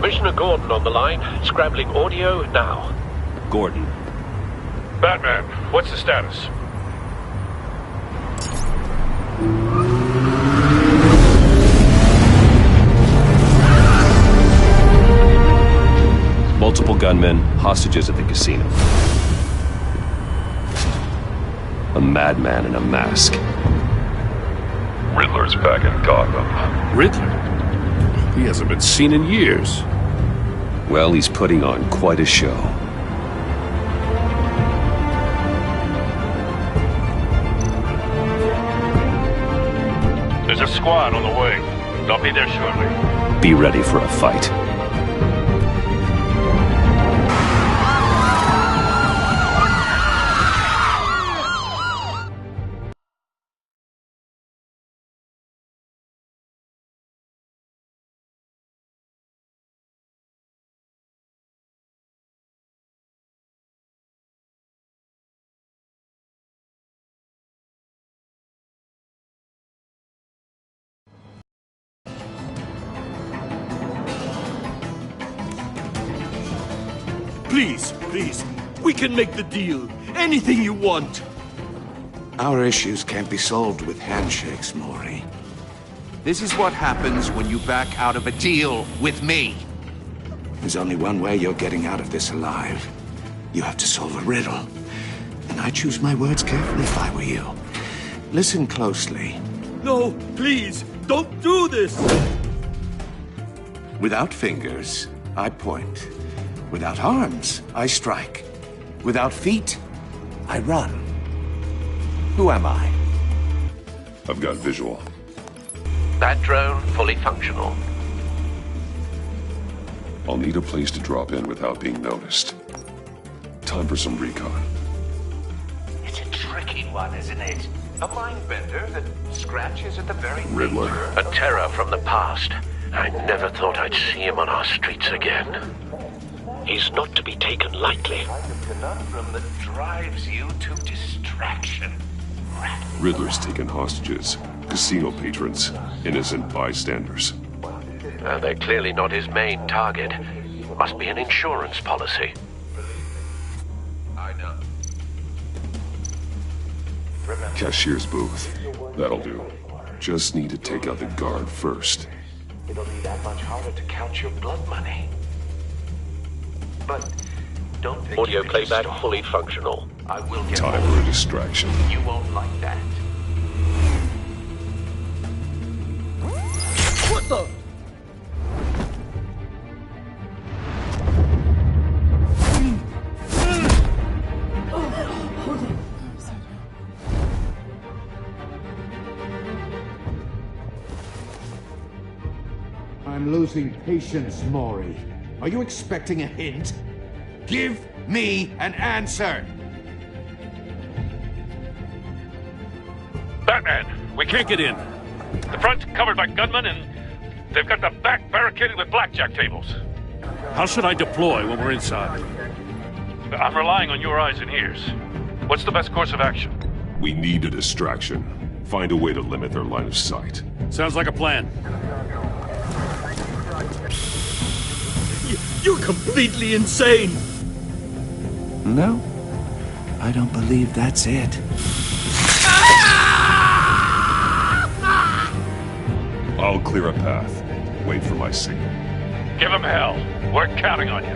Commissioner Gordon on the line, scrambling audio now. Gordon. Batman, what's the status? Multiple gunmen, hostages at the casino. A madman in a mask. Riddler's back in Gotham. Riddler? He hasn't been seen in years. Well, he's putting on quite a show. There's a squad on the way. They'll be there shortly. Be ready for a fight. Please, we can make the deal. Anything you want. Our issues can't be solved with handshakes, Maury. This is what happens when you back out of a deal with me. There's only one way you're getting out of this alive. You have to solve a riddle. And I choose my words carefully if I were you. Listen closely. No, please, don't do this! Without fingers, I point. Without arms, I strike. Without feet, I run. Who am I? I've got visual. That drone fully functional. I'll need a place to drop in without being noticed. Time for some recon. It's a tricky one, isn't it? A mind bender that scratches at the very Riddler. A terror from the past. I never thought I'd see him on our streets again. He's not to be taken lightly. kind of conundrum that drives you to distraction. Riddler's taken hostages, casino patrons, innocent bystanders. They're clearly not his main target. Must be an insurance policy. I know. Cashier's booth. That'll do. Just need to take out the guard first. It'll be that much harder to count your blood money. But don't think Audio you can playback just fully functional. I will get Time more. for a distraction. You won't like that. What the? I'm losing patience, Maury. Are you expecting a hint? Give me an answer! Batman! We can't get in. The front's covered by gunmen, and they've got the back barricaded with blackjack tables. How should I deploy when we're inside? I'm relying on your eyes and ears. What's the best course of action? We need a distraction. Find a way to limit their line of sight. Sounds like a plan. You're completely insane! No, I don't believe that's it. I'll clear a path. Wait for my signal. Give him hell. We're counting on you.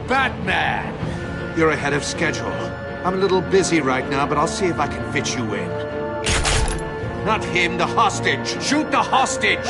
Batman! You're ahead of schedule. I'm a little busy right now, but I'll see if I can fit you in. Not him, the hostage! Shoot the hostage!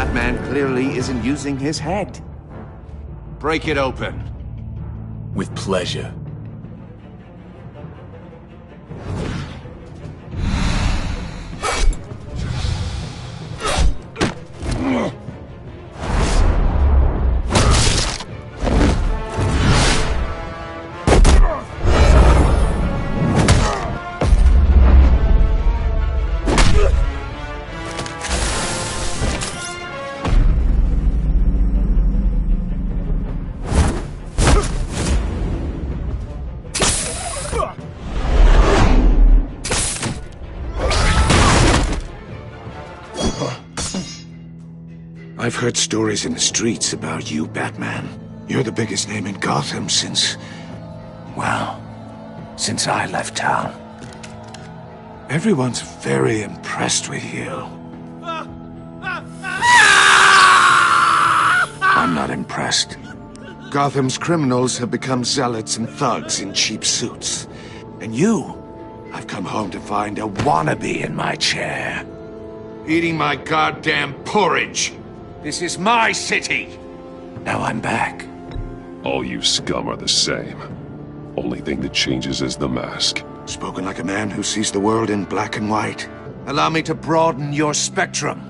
Batman clearly isn't using his head. Break it open. With pleasure. I've heard stories in the streets about you, Batman. You're the biggest name in Gotham since... well, since I left town. Everyone's very impressed with you. I'm not impressed. Gotham's criminals have become zealots and thugs in cheap suits. And you, I've come home to find a wannabe in my chair. Eating my goddamn porridge. This is my city! Now I'm back. All you scum are the same. Only thing that changes is the mask. Spoken like a man who sees the world in black and white. Allow me to broaden your spectrum.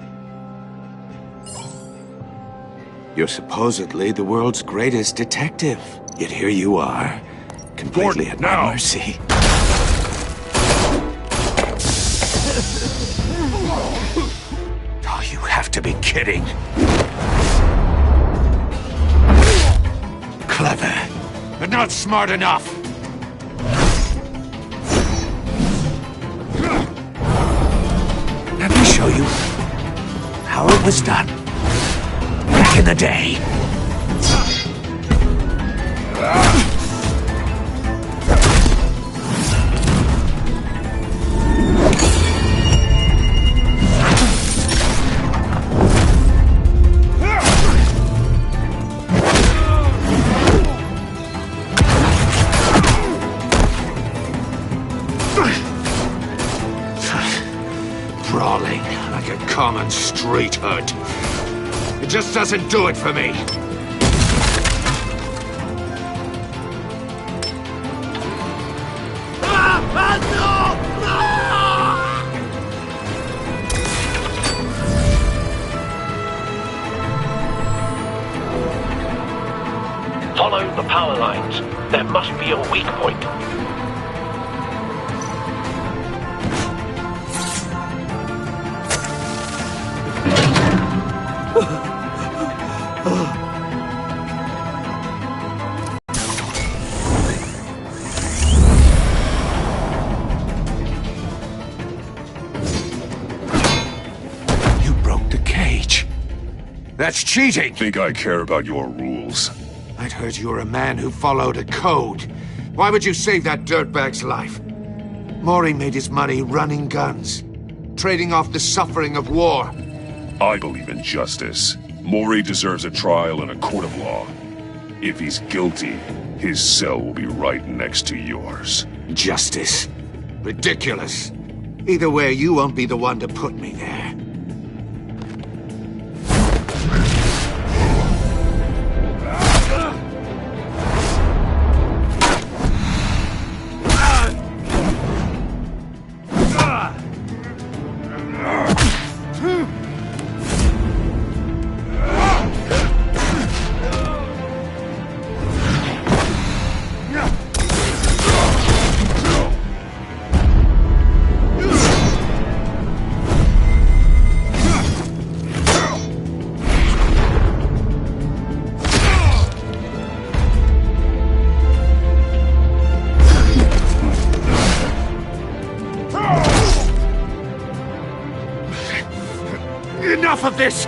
You're supposedly the world's greatest detective. Yet here you are, completely at my mercy. Oh, you have to be kidding. Clever, but not smart enough. Let me show you how it was done back in the day. Brawling like a common street hood. It just doesn't do it for me. Follow the power lines. There must be a weak point. You broke the cage. That's cheating! Think I care about your rules? I'd heard you were a man who followed a code. Why would you save that dirtbag's life? Mori made his money running guns, trading off the suffering of war. I believe in justice. Mori deserves a trial in a court of law. If he's guilty, his cell will be right next to yours. Justice. Ridiculous. Either way, you won't be the one to put me there. Enough of this!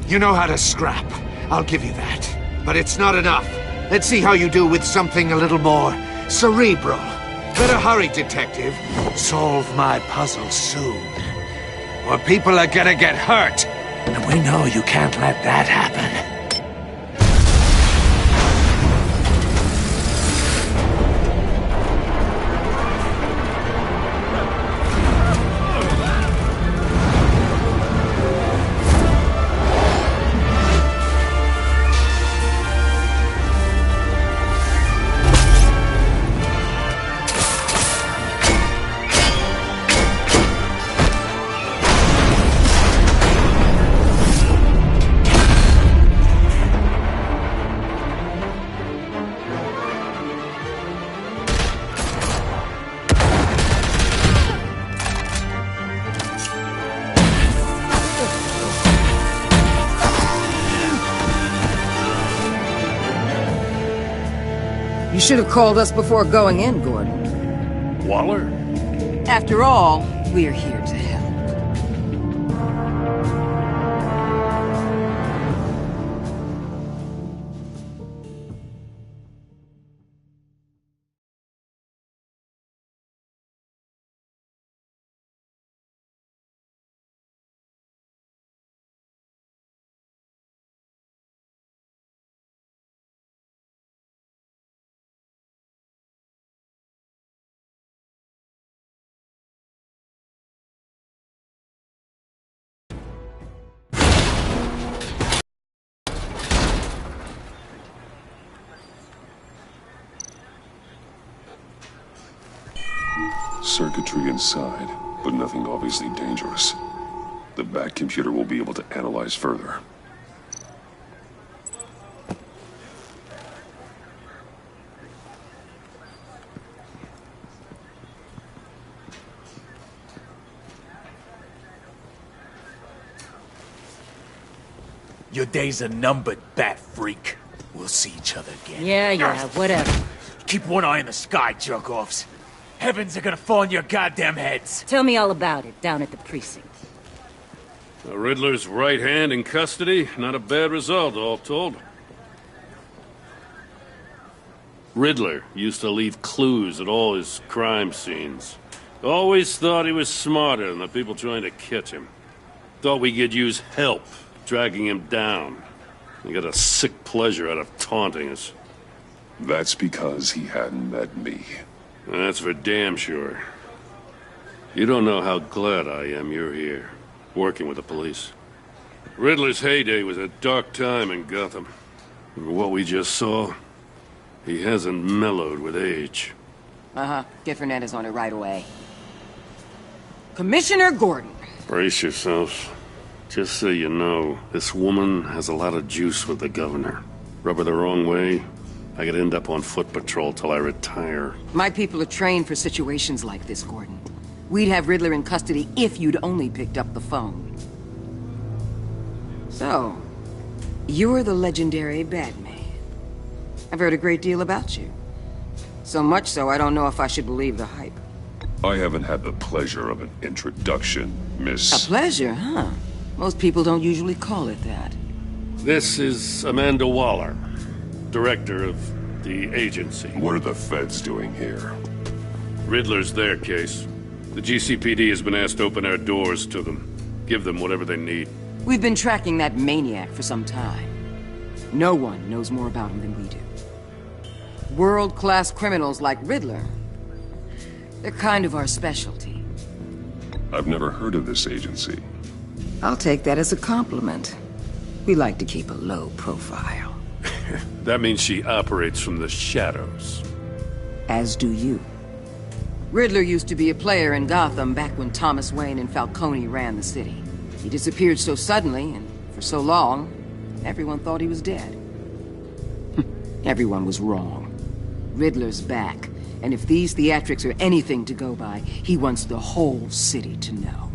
You know how to scrap. I'll give you that. But it's not enough. Let's see how you do with something a little more cerebral. Better hurry, detective. Solve my puzzle soon. Or people are gonna get hurt. And we know you can't let that happen. should have called us before going in, Gordon. Waller? After all, we're here to help. Circuitry inside, but nothing obviously dangerous. The back computer will be able to analyze further. Your days are numbered, bat freak. We'll see each other again. Yeah, whatever. Keep one eye in the sky, jerk-offs. Heavens are gonna fall on your goddamn heads. Tell me all about it, down at the precinct. The Riddler's right hand in custody. Not a bad result, all told. Riddler used to leave clues at all his crime scenes. Always thought he was smarter than the people trying to catch him. Thought we could use help, dragging him down. He got a sick pleasure out of taunting us. That's because he hadn't met me. That's for damn sure. You don't know how glad I am you're here, working with the police. Riddler's heyday was a dark time in Gotham. For what we just saw, he hasn't mellowed with age. Uh-huh. Get Fernandez on it right away. Commissioner Gordon. Brace yourselves. Just so you know, this woman has a lot of juice with the governor. Rub her the wrong way, I could end up on foot patrol till I retire. My people are trained for situations like this, Gordon. We'd have Riddler in custody if you'd only picked up the phone. So, you're the legendary Batman. I've heard a great deal about you. So much so, I don't know if I should believe the hype. I haven't had the pleasure of an introduction, Miss... A pleasure, huh? Most people don't usually call it that. This is Amanda Waller, director of the agency. What are the feds doing here? Riddler's their case. The GCPD has been asked to open our doors to them. Give them whatever they need. We've been tracking that maniac for some time. No one knows more about him than we do. World-class criminals like Riddler. They're kind of our specialty. I've never heard of this agency. I'll take that as a compliment. We like to keep a low profile. That means she operates from the shadows. As do you. Riddler used to be a player in Gotham back when Thomas Wayne and Falcone ran the city. He disappeared so suddenly, and for so long, everyone thought he was dead. Everyone was wrong. Riddler's back, and if these theatrics are anything to go by, he wants the whole city to know.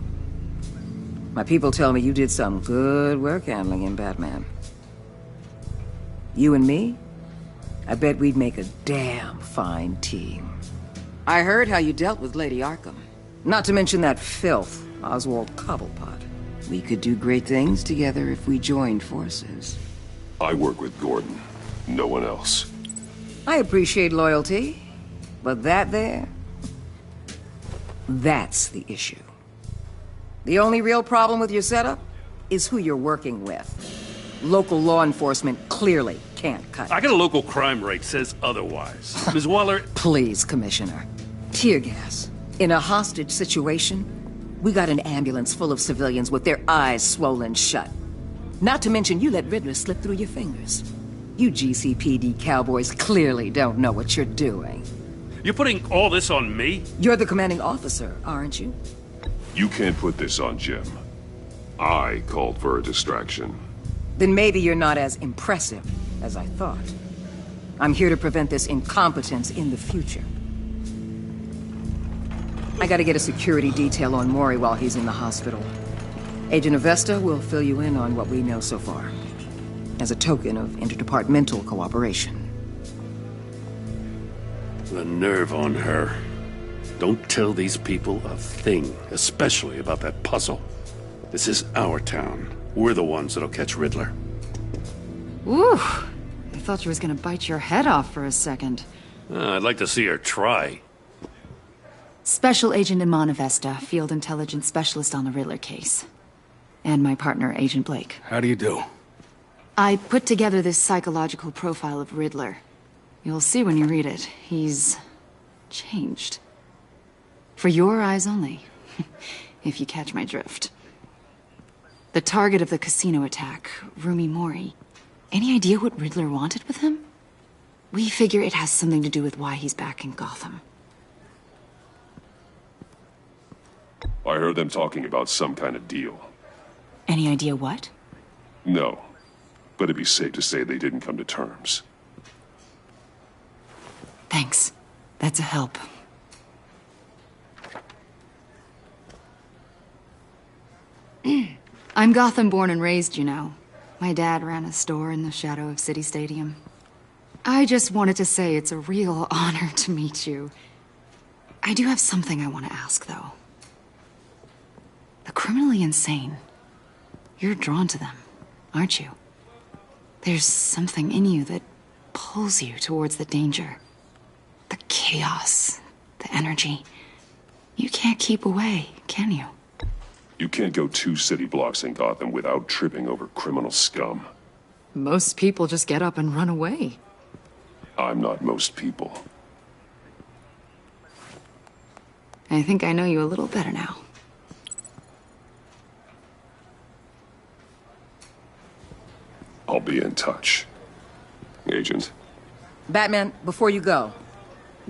My people tell me you did some good work handling him, Batman. You and me? I bet we'd make a damn fine team. I heard how you dealt with Lady Arkham. Not to mention that filth, Oswald Cobblepot. We could do great things together if we joined forces. I work with Gordon. No one else. I appreciate loyalty, but that there... that's the issue. The only real problem with your setup is who you're working with. Local law enforcement clearly can't cut it. I got a local crime rate says otherwise. Ms. Waller... Please, Commissioner. Tear gas. In a hostage situation, we got an ambulance full of civilians with their eyes swollen shut. Not to mention you let Riddler slip through your fingers. You GCPD cowboys clearly don't know what you're doing. You're putting all this on me? You're the commanding officer, aren't you? You can't put this on Jim. I called for a distraction. Then maybe you're not as impressive as I thought. I'm here to prevent this incompetence in the future. I gotta get a security detail on Mori while he's in the hospital. Agent Avesta will fill you in on what we know so far, as a token of interdepartmental cooperation. The nerve on her. Don't tell these people a thing, especially about that puzzle. This is our town. We're the ones that'll catch Riddler. Ooh, I thought you was gonna bite your head off for a second. I'd like to see her try. Special Agent Imana Vesta, Field Intelligence Specialist on the Riddler case. And my partner, Agent Blake. How do you do? I put together this psychological profile of Riddler. You'll see when you read it. He's changed. For your eyes only, if you catch my drift. The target of the casino attack, Rumi Mori. Any idea what Riddler wanted with him? We figure it has something to do with why he's back in Gotham. I heard them talking about some kind of deal. Any idea what? No, but it'd be safe to say they didn't come to terms. Thanks. That's a help. I'm Gotham born and raised, you know. My dad ran a store in the shadow of City Stadium. I just wanted to say it's a real honor to meet you. I do have something I want to ask, though. The criminally insane. You're drawn to them, aren't you? There's something in you that pulls you towards the danger. The chaos, the energy. You can't keep away, can you? You can't go 2 city blocks in Gotham without tripping over criminal scum. Most people just get up and run away. I'm not most people. I think I know you a little better now. I'll be in touch. Agent. Batman, before you go,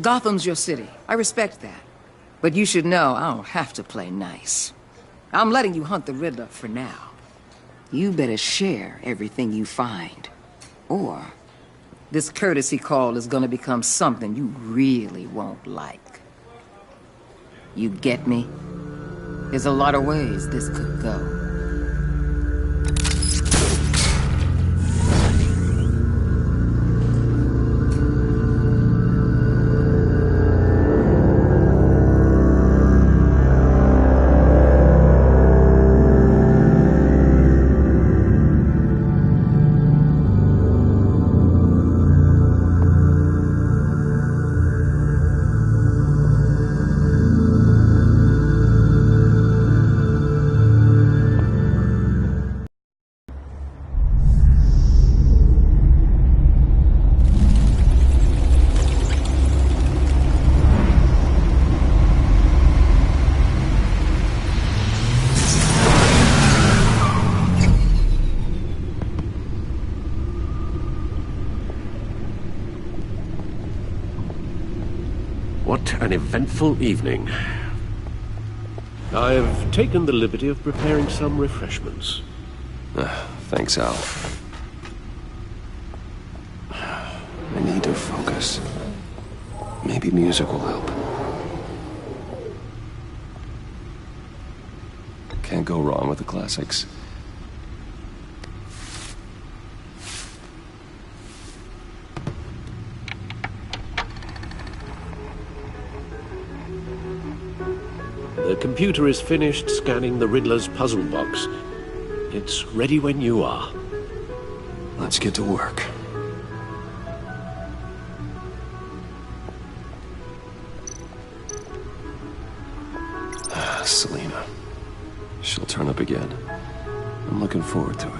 Gotham's your city. I respect that. But you should know I don't have to play nice. I'm letting you hunt the Riddler for now. You better share everything you find. Or this courtesy call is gonna become something you really won't like. You get me? There's a lot of ways this could go. What an eventful evening. I've taken the liberty of preparing some refreshments. Thanks, Al. I need to focus. Maybe music will help. Can't go wrong with the classics. The computer is finished scanning the Riddler's puzzle box. It's ready when you are. Let's get to work. Selina. She'll turn up again. I'm looking forward to it.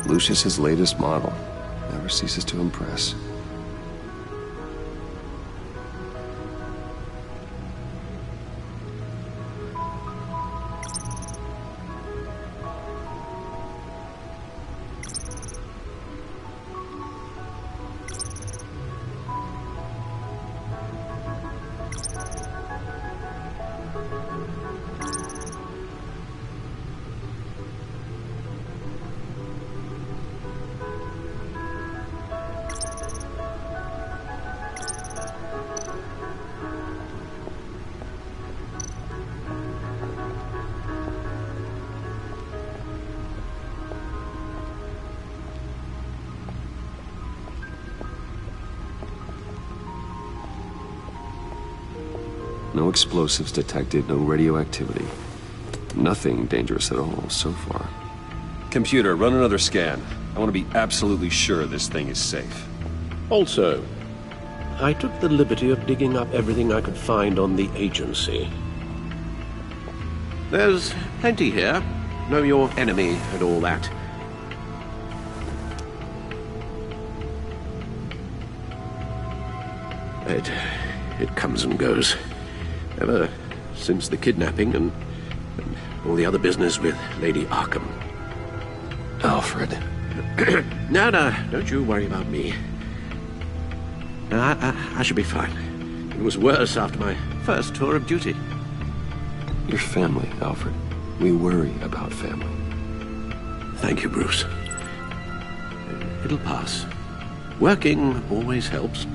Lucius's latest model. Never never ceases to impress. No explosives detected, no radioactivity. Nothing dangerous at all so far. Computer, run another scan. I want to be absolutely sure this thing is safe. Also, I took the liberty of digging up everything I could find on the agency. There's plenty here. Know your enemy and all that. It comes and goes. Ever since the kidnapping and all the other business with Lady Arkham. Alfred. No, don't you worry about me. I should be fine. It was worse after my first tour of duty. Your family, Alfred. We worry about family. Thank you, Bruce. It'll pass. Working always helps.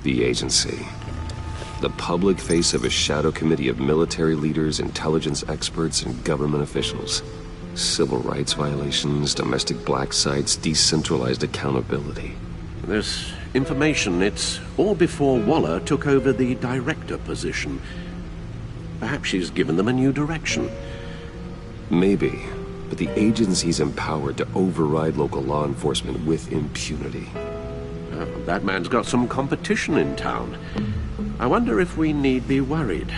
The agency. The public face of a shadow committee of military leaders, intelligence experts, and government officials. Civil rights violations, domestic black sites, decentralized accountability. This information, it's all before Waller took over the director position. Perhaps she's given them a new direction. Maybe, but the agency's empowered to override local law enforcement with impunity. That man's got some competition in town. I wonder if we need be worried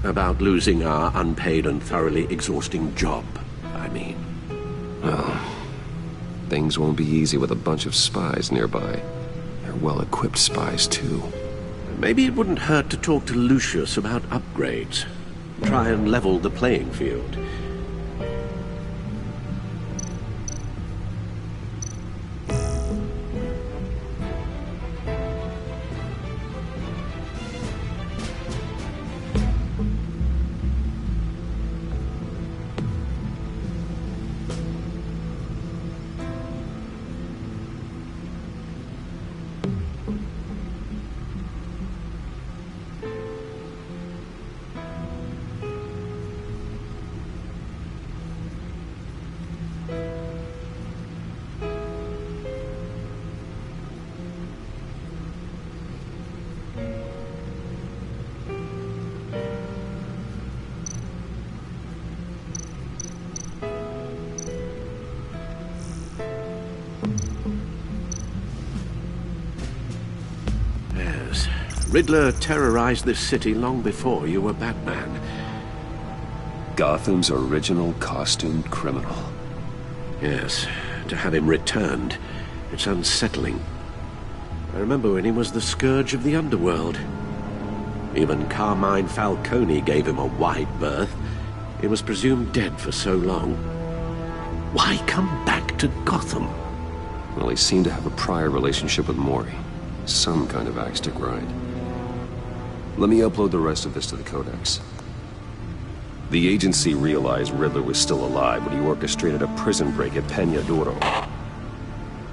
about losing our unpaid and thoroughly exhausting job, I mean. Well, things won't be easy with a bunch of spies nearby. They're well-equipped spies, too. Maybe it wouldn't hurt to talk to Lucius about upgrades. Try and level the playing field. Riddler terrorized this city long before you were Batman. Gotham's original costumed criminal. Yes, to have him returned, it's unsettling. I remember when he was the scourge of the underworld. Even Carmine Falcone gave him a wide berth. He was presumed dead for so long. Why come back to Gotham? Well, he seemed to have a prior relationship with Mori. Some kind of axe to grind. Let me upload the rest of this to the Codex. The agency realized Riddler was still alive when he orchestrated a prison break at Peña Duro.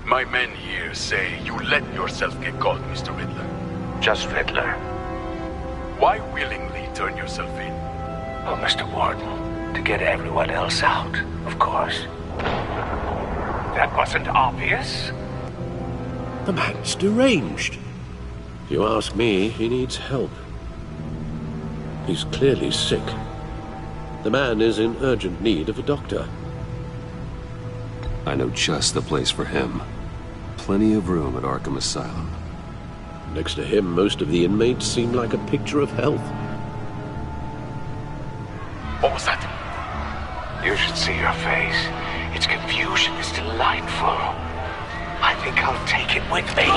My men here say you let yourself get caught, Mr. Riddler. Just Riddler. Why willingly turn yourself in? Oh, Mr. Warden, to get everyone else out, of course. That wasn't obvious. The man's deranged. If you ask me, he needs help. He's clearly sick. The man is in urgent need of a doctor. I know just the place for him. Plenty of room at Arkham Asylum. Next to him, most of the inmates seem like a picture of health. What was that? You should see your face. Its confusion is delightful. I think I'll take it with me.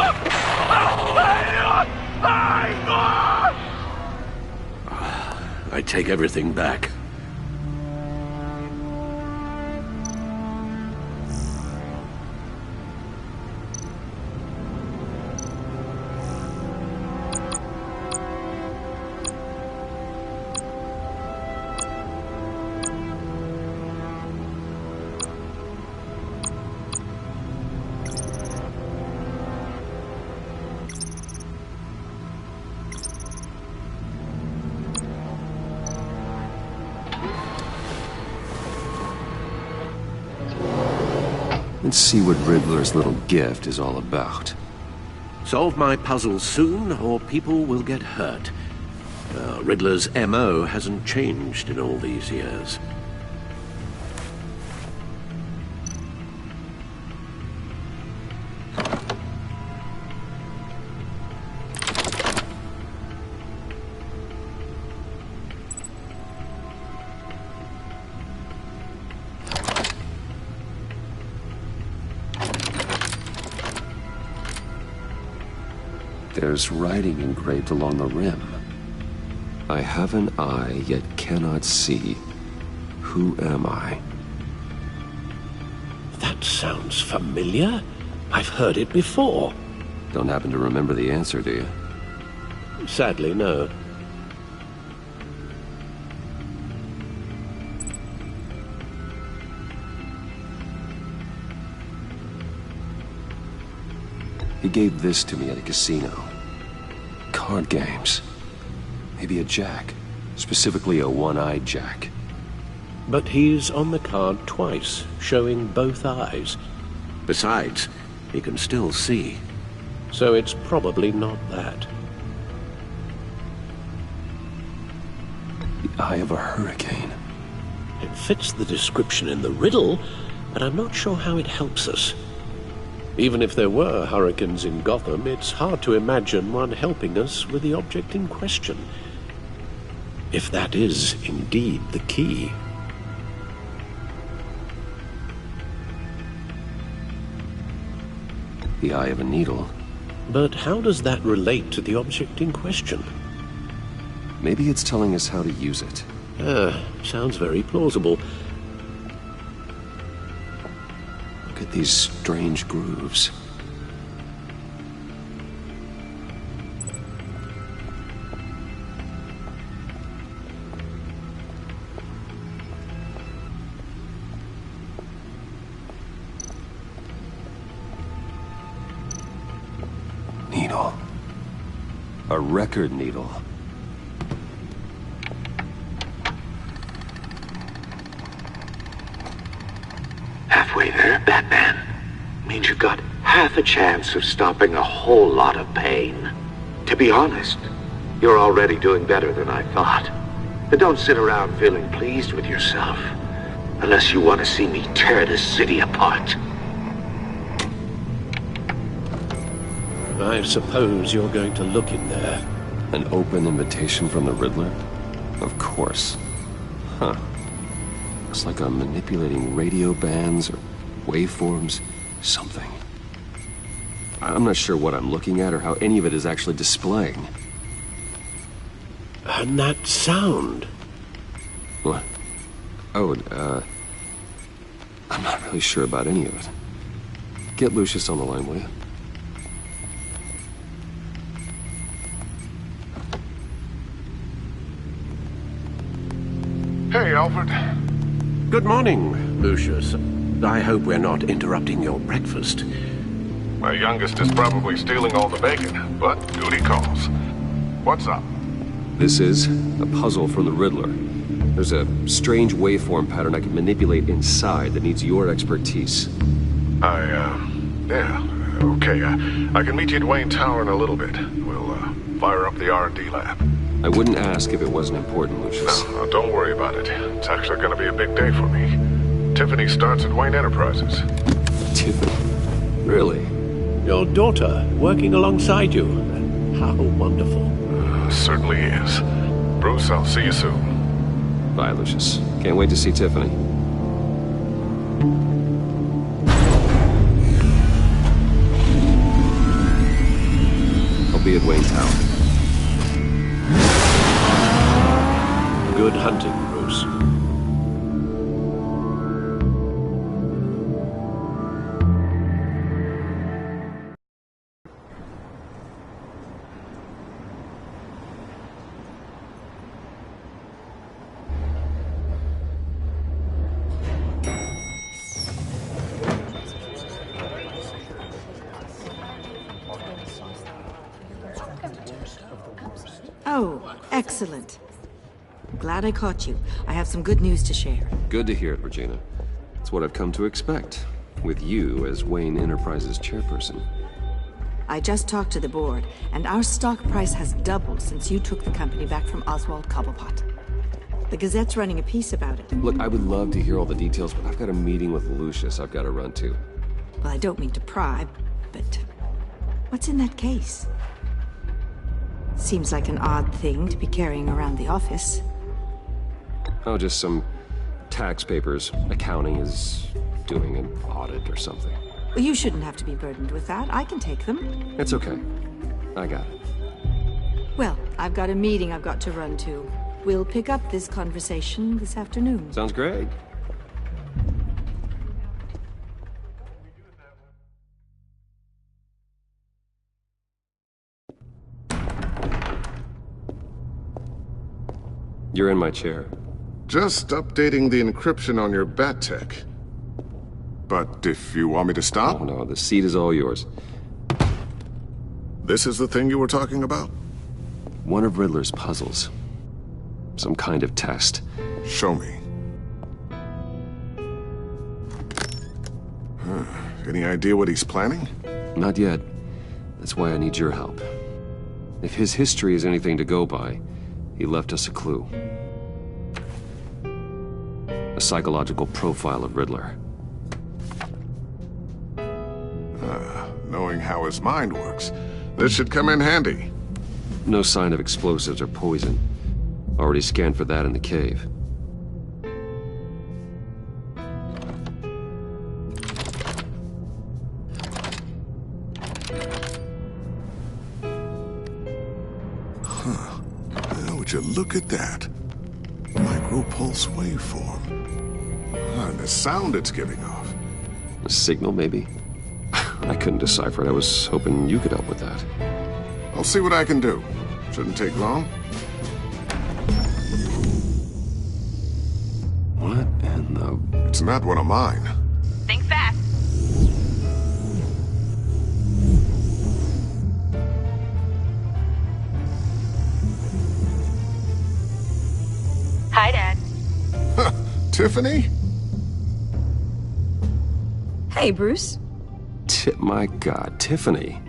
I take everything back. Let's see what Riddler's little gift is all about. Solve my puzzle soon, or people will get hurt. Riddler's MO hasn't changed in all these years. There's writing engraved along the rim. I have an eye, yet cannot see. Who am I? That sounds familiar. I've heard it before. Don't happen to remember the answer, do you? Sadly, no. He gave this to me at a casino. Card games. Maybe a jack. Specifically a one-eyed jack. But he's on the card twice, showing both eyes. Besides, he can still see. So it's probably not that. The eye of a hurricane. It fits the description in the riddle, but I'm not sure how it helps us. Even if there were hurricanes in Gotham, it's hard to imagine one helping us with the object in question. If that is indeed the key. The eye of a needle. But how does that relate to the object in question? Maybe it's telling us how to use it. Sounds very plausible. Look at these strange grooves. Needle. A record needle. Halfway there, Batman. Means you've got half a chance of stopping a whole lot of pain. To be honest, you're already doing better than I thought. But don't sit around feeling pleased with yourself. Unless you want to see me tear this city apart. I suppose you're going to look in there. An open invitation from the Riddler? Of course. Huh. Looks like I'm manipulating radio bands or waveforms. Something. I'm not sure what I'm looking at or how any of it is actually displaying. And that sound. What? Oh, I'm not really sure about any of it. Get Lucius on the line, will you? Hey, Alfred. Good morning, Lucius. I hope we're not interrupting your breakfast. My youngest is probably stealing all the bacon, but duty calls. What's up? This is a puzzle from the Riddler. There's a strange waveform pattern I can manipulate inside that needs your expertise. Yeah, okay. I can meet you at Wayne Tower in a little bit. We'll, fire up the R&D lab. I wouldn't ask if it wasn't important, Lucius. No, don't worry about it. It's actually gonna be a big day for me. Tiffany starts at Wayne Enterprises. Tiffany? Really? Your daughter, working alongside you. How wonderful. Certainly is. Bruce, I'll see you soon. Bye, Lucius. Can't wait to see Tiffany. I'll be at Wayne Tower. Good hunting, Bruce. Oh, excellent. Glad I caught you. I have some good news to share. Good to hear it, Regina. It's what I've come to expect, with you as Wayne Enterprises chairperson. I just talked to the board, and our stock price has doubled since you took the company back from Oswald Cobblepot. The Gazette's running a piece about it. Look, I would love to hear all the details, but I've got a meeting with Lucius I've got to run to. Well, I don't mean to pry, but what's in that case? Seems like an odd thing to be carrying around the office. Oh, just some tax papers. Accounting is doing an audit or something. Well, you shouldn't have to be burdened with that. I can take them. It's okay. I got it. Well, I've got a meeting I've got to run to. We'll pick up this conversation this afternoon. Sounds great. You're in my chair. Just updating the encryption on your Bat-Tech. But if you want me to stop... Oh, no, the seat is all yours. This is the thing you were talking about? One of Riddler's puzzles. Some kind of test. Show me. Any idea what he's planning? Not yet. That's why I need your help. If his history is anything to go by, he left us a clue. A psychological profile of Riddler. Knowing how his mind works, this should come in handy. No sign of explosives or poison. Already scanned for that in the cave. Would you look at that? Micropulse waveform. And the sound it's giving off. A signal, maybe? I couldn't decipher it. I was hoping you could help with that. I'll see what I can do. Shouldn't take long. What in the... It's not one of mine. Think fast. Hi, Dad. Tiffany? Hey, Bruce. My God, Tiffany.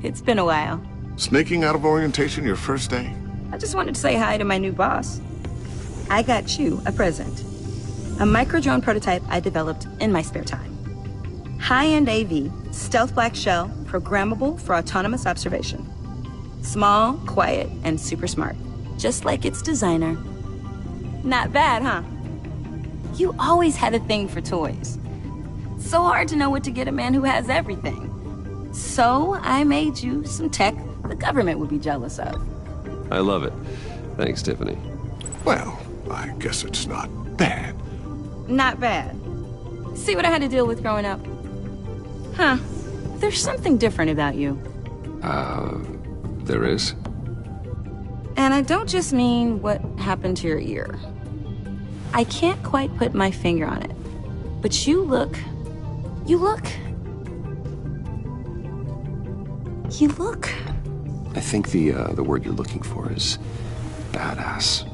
It's been a while. Sneaking out of orientation your first day? I just wanted to say hi to my new boss. I got you a present. A micro-drone prototype I developed in my spare time. High-end AV, stealth black shell, programmable for autonomous observation. Small, quiet, and super smart. Just like its designer. Not bad, huh? You always had a thing for toys. So hard to know what to get a man who has everything. So I made you some tech the government would be jealous of. I love it. Thanks, Tiffany. Well, I guess it's not bad. Not bad. See what I had to deal with growing up? Huh. There's something different about you. There is? And I don't just mean what happened to your ear. I can't quite put my finger on it. But you look... I think the word you're looking for is badass.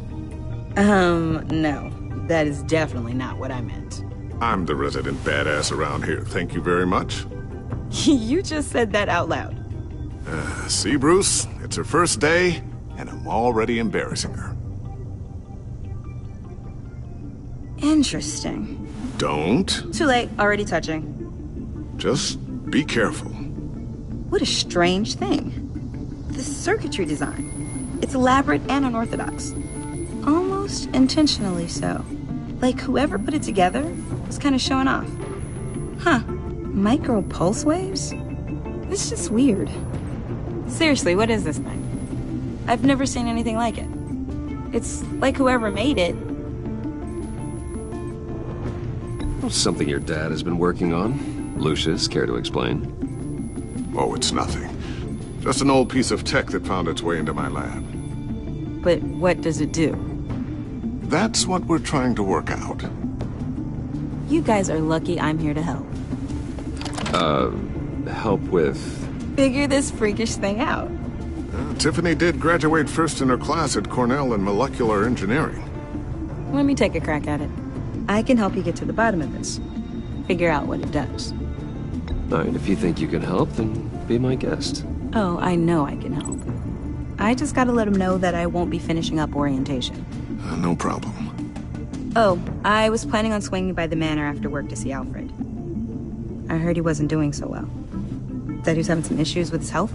No. That is definitely not what I meant. I'm the resident badass around here. Thank you very much. You just said that out loud. See, Bruce? It's her first day, and I'm already embarrassing her. Interesting. Don't. Too late. Already touching. Just be careful. What a strange thing. The circuitry design. It's elaborate and unorthodox. Almost intentionally so. Like whoever put it together was kind of showing off. Huh. Micro pulse waves? This is just weird. Seriously, what is this thing? I've never seen anything like it. It's like whoever made it. Something your dad has been working on. Lucius, care to explain? Oh, it's nothing. Just an old piece of tech that found its way into my lab. But what does it do? That's what we're trying to work out. You guys are lucky I'm here to help. Help with... Figure this freakish thing out. Tiffany did graduate first in her class at Cornell in molecular engineering. Let me take a crack at it. I can help you get to the bottom of this. Figure out what it does. All right, if you think you can help, then be my guest. Oh, I know I can help. I just gotta let him know that I won't be finishing up orientation. No problem. Oh, I was planning on swinging by the manor after work to see Alfred. I heard he wasn't doing so well. That he was having some issues with his health?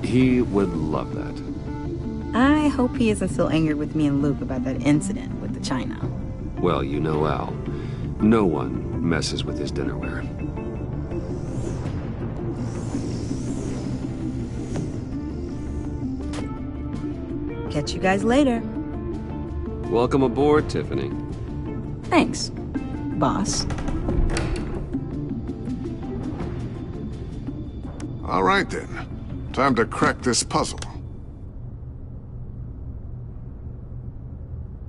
He would love that. I hope he isn't still angered with me and Luke about that incident with the china. Well, you know Al. No one messes with his dinnerware. Catch you guys later. Welcome aboard, Tiffany. Thanks, boss. All right, then. Time to crack this puzzle.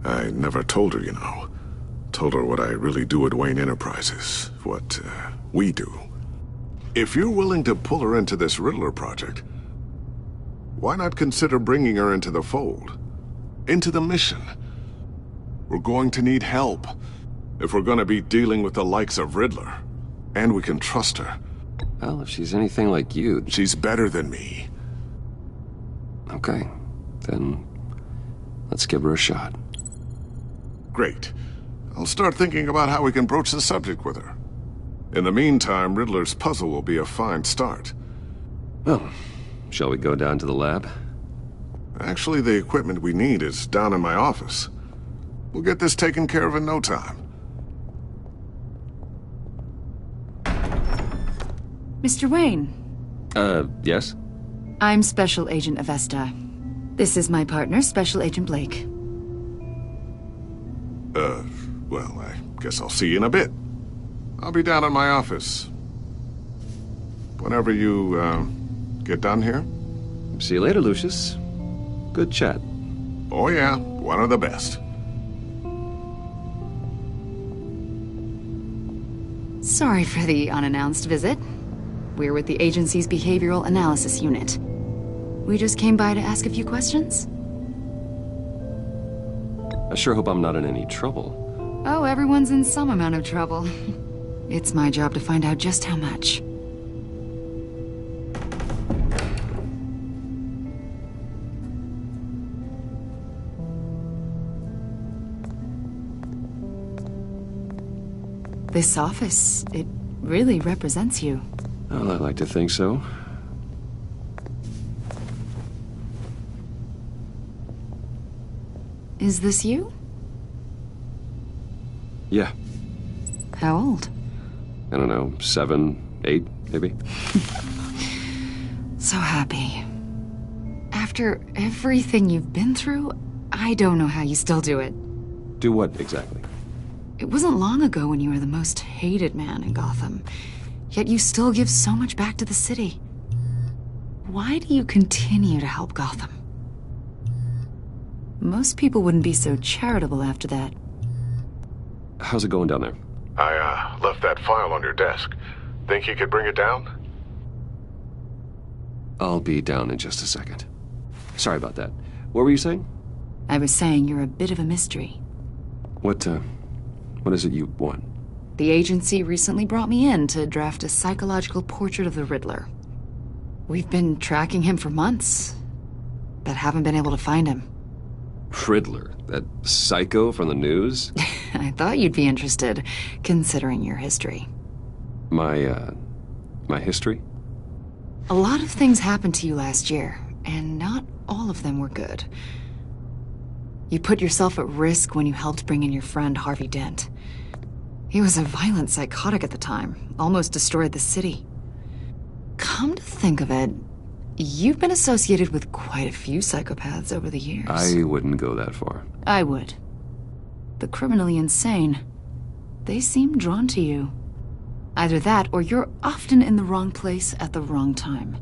I never told her, you know. Told her what I really do at Wayne Enterprises. What, we do. If you're willing to pull her into this Riddler project, why not consider bringing her into the fold? Into the mission? We're going to need help if we're going to be dealing with the likes of Riddler. And we can trust her. Well, if she's anything like you... She's better than me. Okay. Then let's give her a shot. Great. I'll start thinking about how we can broach the subject with her. In the meantime, Riddler's puzzle will be a fine start. Well, shall we go down to the lab? Actually, the equipment we need is down in my office. We'll get this taken care of in no time. Mr. Wayne. Yes? I'm Special Agent Avesta. This is my partner, Special Agent Blake. Well, I guess I'll see you in a bit. I'll be down in my office. Whenever you, get done here. See you later, Lucius. Good chat. Oh yeah, one of the best. Sorry for the unannounced visit. We're with the agency's Behavioral Analysis Unit. We just came by to ask a few questions. I sure hope I'm not in any trouble. Oh, everyone's in some amount of trouble. It's my job to find out just how much. This office, it really represents you. Well, I'd like to think so. Is this you? Yeah. How old? I don't know, 7, 8, maybe? So happy. After everything you've been through, I don't know how you still do it. Do what, exactly? It wasn't long ago when you were the most hated man in Gotham. Yet you still give so much back to the city. Why do you continue to help Gotham? Most people wouldn't be so charitable after that. How's it going down there? I, left that file on your desk. Think you could bring it down? I'll be down in just a second. Sorry about that. What were you saying? I was saying you're a bit of a mystery. What is it you want? The agency recently brought me in to draft a psychological portrait of the Riddler. We've been tracking him for months, but haven't been able to find him. Riddler? That psycho from the news? I thought you'd be interested, considering your history. My history? A lot of things happened to you last year, and not all of them were good. You put yourself at risk when you helped bring in your friend Harvey Dent. He was a violent psychotic at the time, almost destroyed the city. Come to think of it, you've been associated with quite a few psychopaths over the years. I wouldn't go that far. I would. The criminally insane. They seem drawn to you. Either that, or you're often in the wrong place at the wrong time.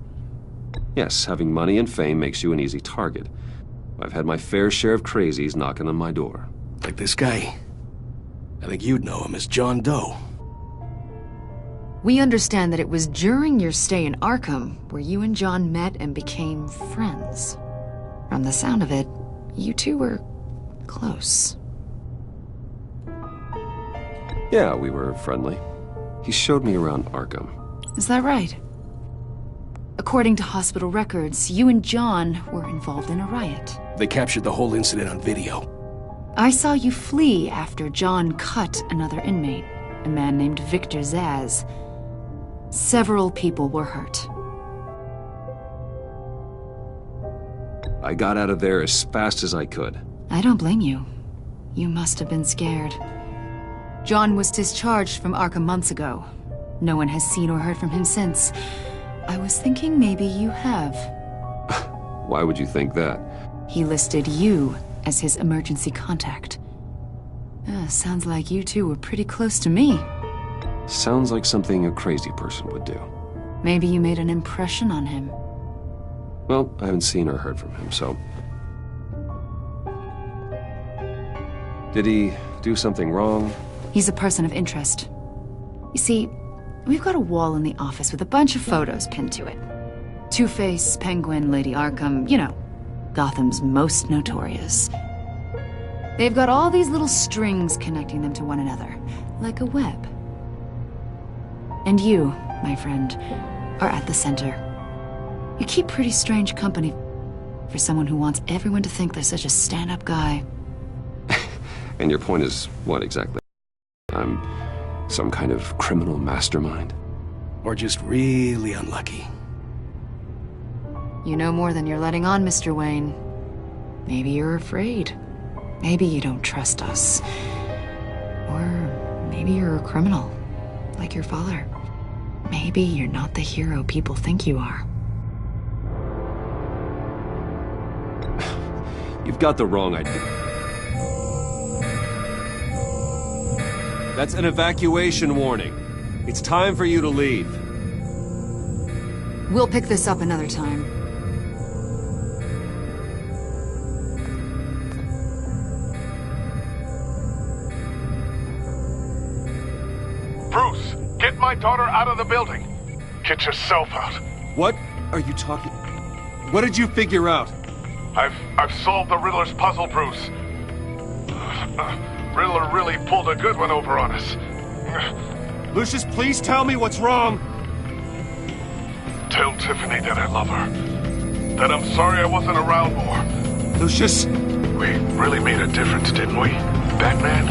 Yes, having money and fame makes you an easy target. I've had my fair share of crazies knocking on my door. Like this guy. I think you'd know him as John Doe. We understand that it was during your stay in Arkham where you and John met and became friends. From the sound of it, you two were close. Yeah, we were friendly. He showed me around Arkham. Is that right? According to hospital records, you and John were involved in a riot. They captured the whole incident on video. I saw you flee after John cut another inmate, a man named Victor Zsasz. Several people were hurt. I got out of there as fast as I could. I don't blame you. You must have been scared. John was discharged from Arkham months ago. No one has seen or heard from him since. I was thinking maybe you have. Why would you think that? He listed you as his emergency contact. Sounds like you two were pretty close to me. Sounds like something a crazy person would do. Maybe you made an impression on him. Well, I haven't seen or heard from him, so... Did he do something wrong? He's a person of interest. You see, we've got a wall in the office with a bunch of photos pinned to it. Two-Face, Penguin, Lady Arkham, you know, Gotham's most notorious. They've got all these little strings connecting them to one another, like a web. And you, my friend, are at the center. You keep pretty strange company for someone who wants everyone to think they're such a stand-up guy. And your point is what exactly? I'm some kind of criminal mastermind? Or just really unlucky? You know more than you're letting on, Mr. Wayne. Maybe you're afraid. Maybe you don't trust us. Or maybe you're a criminal, like your father. Maybe you're not the hero people think you are. You've got the wrong idea. That's an evacuation warning. It's time for you to leave. We'll pick this up another time. Bruce, get my daughter out of the building. Get yourself out. What are you talking... What did you figure out? I've solved the Riddler's puzzle, Bruce. Riddler really pulled a good one over on us. Lucius, please tell me what's wrong. Tell Tiffany that I love her. That I'm sorry I wasn't around more. Lucius? We really made a difference, didn't we, Batman?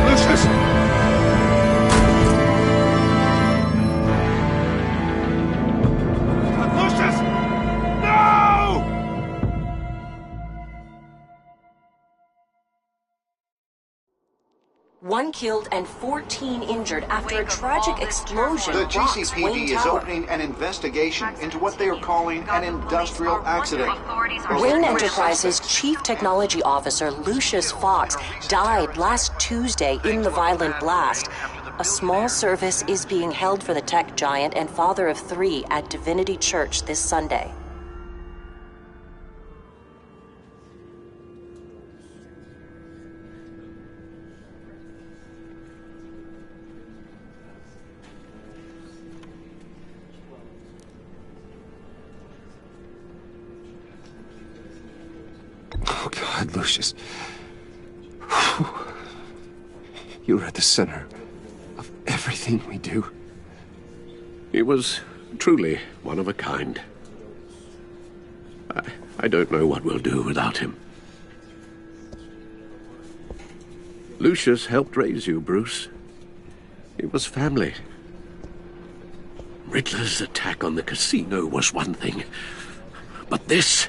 Lucius! Lucius! No! One killed and 14 injured after a tragic explosion. The rocks GCPD Wayne is Tower. opening an investigation into what they are calling an industrial accident. Wayne Enterprises Chief Technology Officer Lucius Fox died last Tuesday in the violent blast. A small service is being held for the tech giant and father of 3 at Divinity Church this Sunday. Oh, God, Lucius. You were at the center of everything we do. He was truly one of a kind. I don't know what we'll do without him. Lucius helped raise you, Bruce. It was family. Riddler's attack on the casino was one thing. But this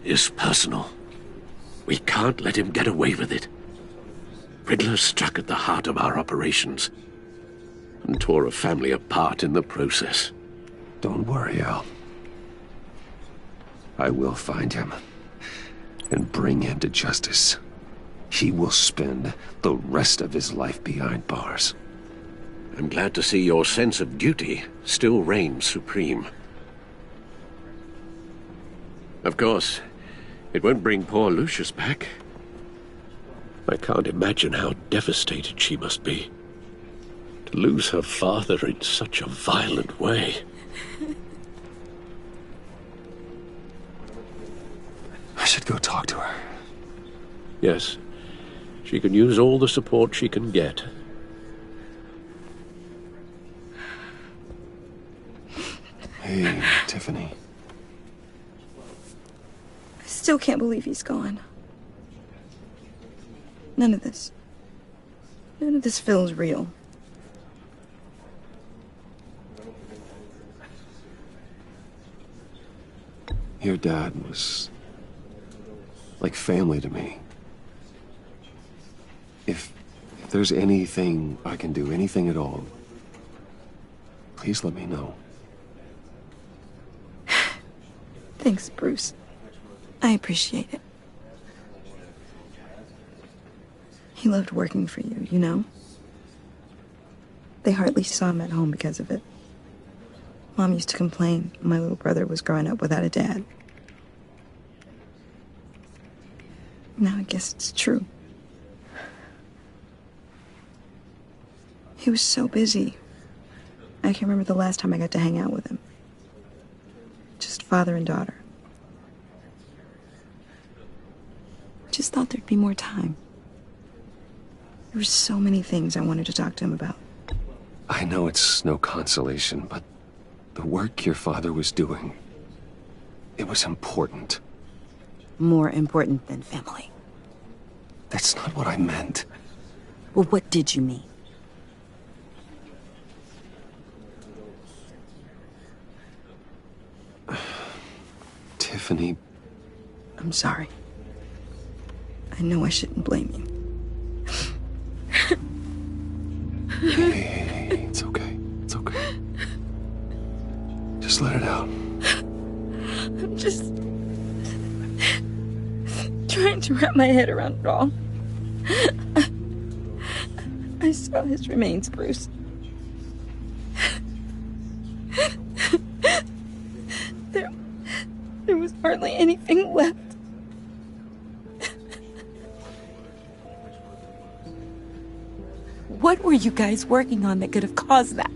is personal. We can't let him get away with it. Riddler struck at the heart of our operations and tore a family apart in the process. Don't worry, Al. I will find him and bring him to justice. He will spend the rest of his life behind bars. I'm glad to see your sense of duty still reigns supreme. Of course, it won't bring poor Lucius back. I can't imagine how devastated she must be. To lose her father in such a violent way. I should go talk to her. Yes. She can use all the support she can get. Hey, Tiffany. I still can't believe he's gone. None of this feels real. Your dad was like family to me. If there's anything I can do, anything at all, please let me know. Thanks, Bruce. I appreciate it. He loved working for you, you know? They hardly saw him at home because of it. Mom used to complain my little brother was growing up without a dad. Now I guess it's true. He was so busy. I can't remember the last time I got to hang out with him. Just father and daughter. I just thought there'd be more time. There were so many things I wanted to talk to him about. I know it's no consolation, but the work your father was doing, it was important. More important than family. That's not what I meant. Well, what did you mean? Tiffany. I'm sorry. I know I shouldn't blame you. Hey, it's okay. It's okay. Just let it out. I'm just trying to wrap my head around it all. I saw his remains, Bruce. There was hardly anything left. What were you guys working on that could have caused that?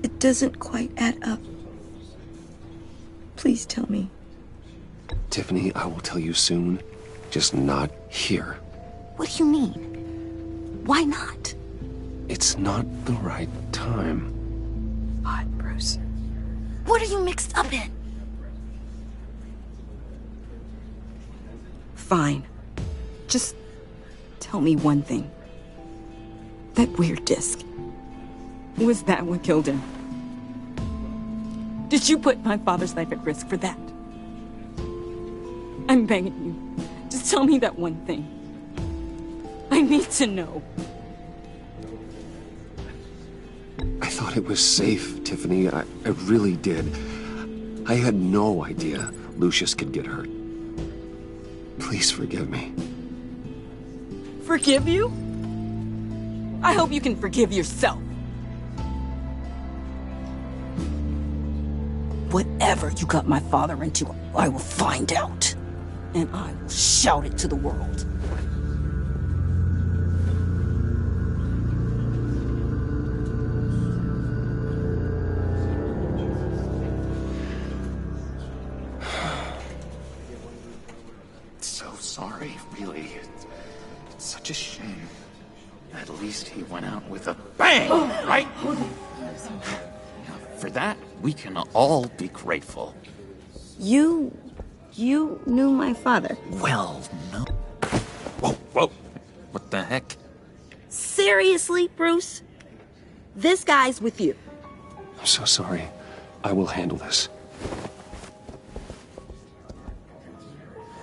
It doesn't quite add up. Please tell me. Tiffany, I will tell you soon. Just not here. What do you mean? Why not? It's not the right time. God, Bruce. What are you mixed up in? Fine. Just tell me one thing. That weird disc. Was that what killed him? Did you put my father's life at risk for that? I'm begging you. Just tell me that one thing. I need to know. I thought it was safe, Tiffany. I really did. I had no idea Lucius could get hurt. Please forgive me. Forgive you? I hope you can forgive yourself. Whatever you got my father into, I will find out. And I will shout it to the world. So sorry, really. It's such a shame. At least he went out with a bang, right? For that, we can all be grateful. You knew my father? Well, no. the heck? Seriously, Bruce? This guy's with you. I'm so sorry. I will handle this.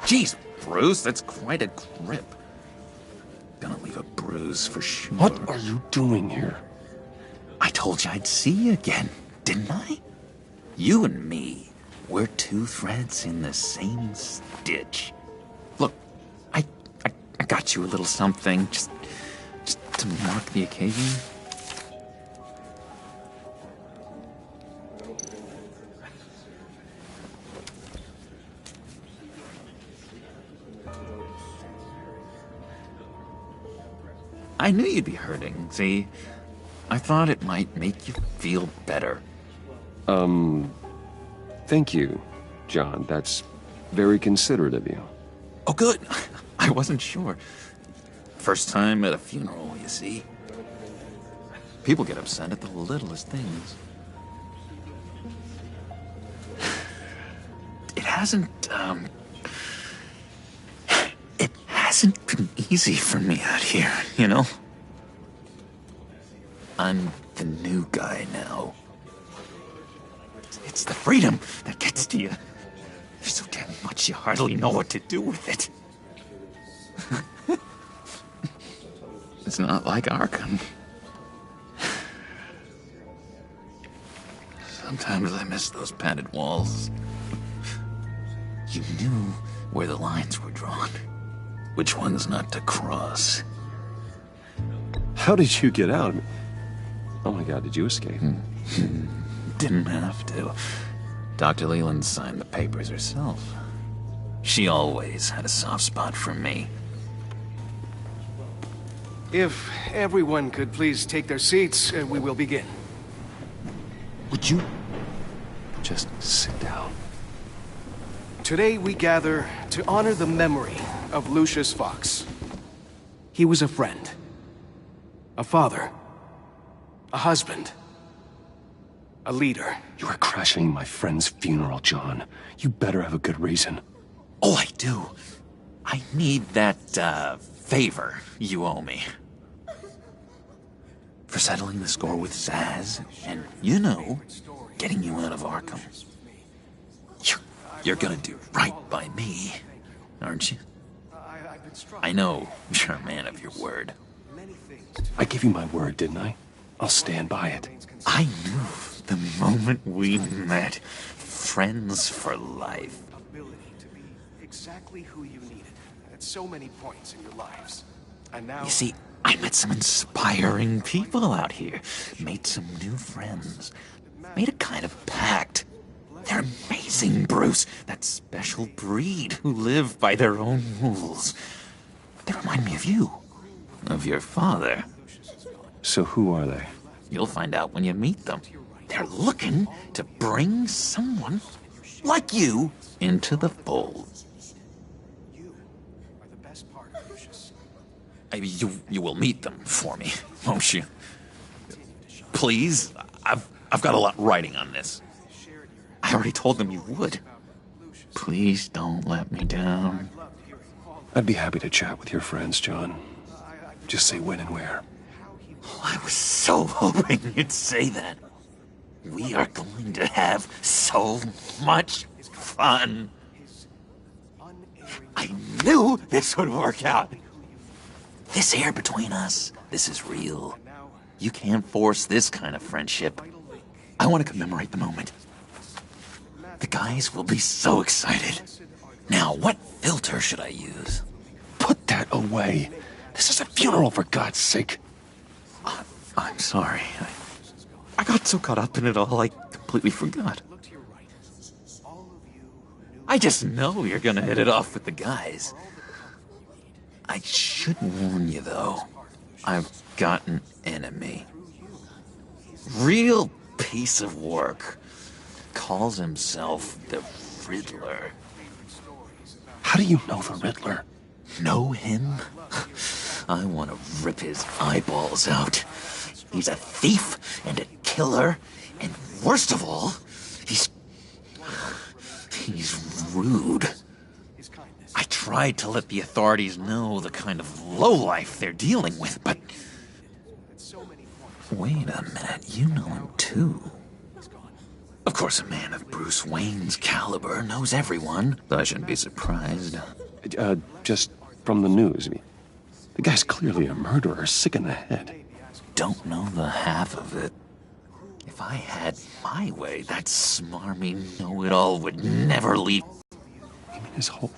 Jeez, Bruce, that's quite a grip. Gonna leave a bruise for sure. What are you doing here? I told you I'd see you again, didn't I? You and me, we're two threads in the same stitch. Look, I got you a little something, just to mark the occasion. I knew you'd be hurting, see? I thought it might make you feel better. Thank you, John. That's very considerate of you. Oh, good. I wasn't sure. First time at a funeral, you see. People get upset at the littlest things. It hasn't been easy for me out here, you know? I'm the new guy now. It's the freedom that gets to you. There's so damn much you hardly know what to do with it. It's not like Arkham. Sometimes I miss those padded walls. You knew where the lines were drawn. Which ones not to cross. How did you get out? Oh my God, did you escape? Didn't have to. Dr. Leland signed the papers herself. She always had a soft spot for me. If everyone could please take their seats, we will begin. Would you just sit down? Today we gather to honor the memory of Lucius Fox. He was a friend, a father, a husband, a leader. You are crashing my friend's funeral, John. You better have a good reason. Oh, I do. I need that, favor you owe me. For settling the score with Zsasz, and, you know, getting you out of Arkham. You're gonna do right by me, aren't you? I know you're a man of your word. I gave you my word, didn't I? I'll stand by it. I knew the moment we met. Friends for life. Ability to be exactly who you needed at so many points in your lives. And now... You see, I met some inspiring people out here. Made some new friends. Made a kind of pact. They're amazing, Bruce. That special breed who live by their own rules. They remind me of you. Of your father. So who are they? You'll find out when you meet them. They're looking to bring someone like you into the fold. You will meet them for me, won't you? Please, I've got a lot riding on this. I already told them you would. Please don't let me down. I'd be happy to chat with your friends, John. Just say when and where. I was so hoping you'd say that. We are going to have so much fun. I knew this would work out. This air between us, this is real. You can't force this kind of friendship. I want to commemorate the moment. The guys will be so excited. Now, what filter should I use? Put that away. This is a funeral, for God's sake. I'm sorry. I got so caught up in it all, I completely forgot. I just know you're gonna hit it off with the guys. I should warn you, though. I've got an enemy. Real piece of work. Calls himself the Riddler. How do you know the Riddler? Know him? I want to rip his eyeballs out. He's a thief and a killer, and worst of all, he's rude. I tried to let the authorities know the kind of lowlife they're dealing with, but... Wait a minute, you know him too. Of course, a man of Bruce Wayne's caliber knows everyone, though I shouldn't be surprised. Just from the news. I mean, the guy's clearly a murderer, sick in the head. Don't know the half of it. If I had my way, that smarmy know-it-all would never leave. I mean, his whole...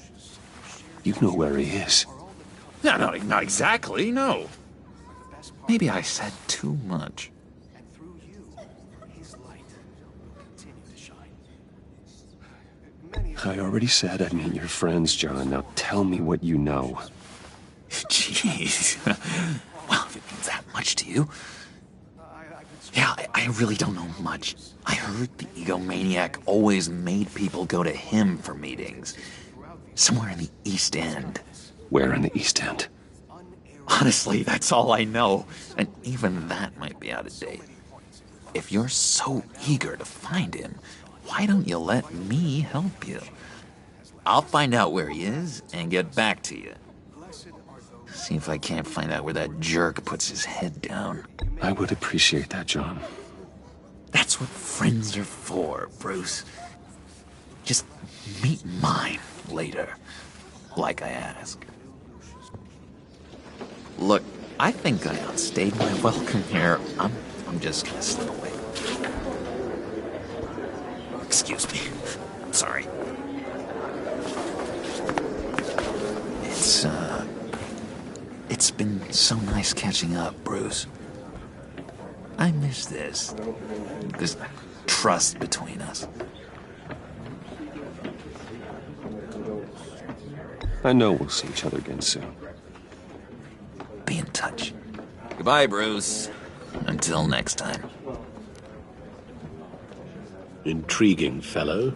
You know where he is. No, not exactly, no. Maybe I said too much. I already said I'd meet your friends, John. Now tell me what you know. Jeez. Well, if it means that much to you... Yeah, I really don't know much. I heard the egomaniac always made people go to him for meetings. Somewhere in the East End. Where in the East End? Honestly, that's all I know. And even that might be out of date. If you're so eager to find him, why don't you let me help you? I'll find out where he is and get back to you. See if I can't find out where that jerk puts his head down. I would appreciate that, John. That's what friends are for, Bruce. Just meet mine later, like I asked. Look, I think I outstayed my welcome here. I'm just gonna slip away. Excuse me. I'm sorry. It's been so nice catching up, Bruce. I miss this trust between us. I know we'll see each other again soon. Be in touch. Goodbye, Bruce. Until next time. Intriguing fellow.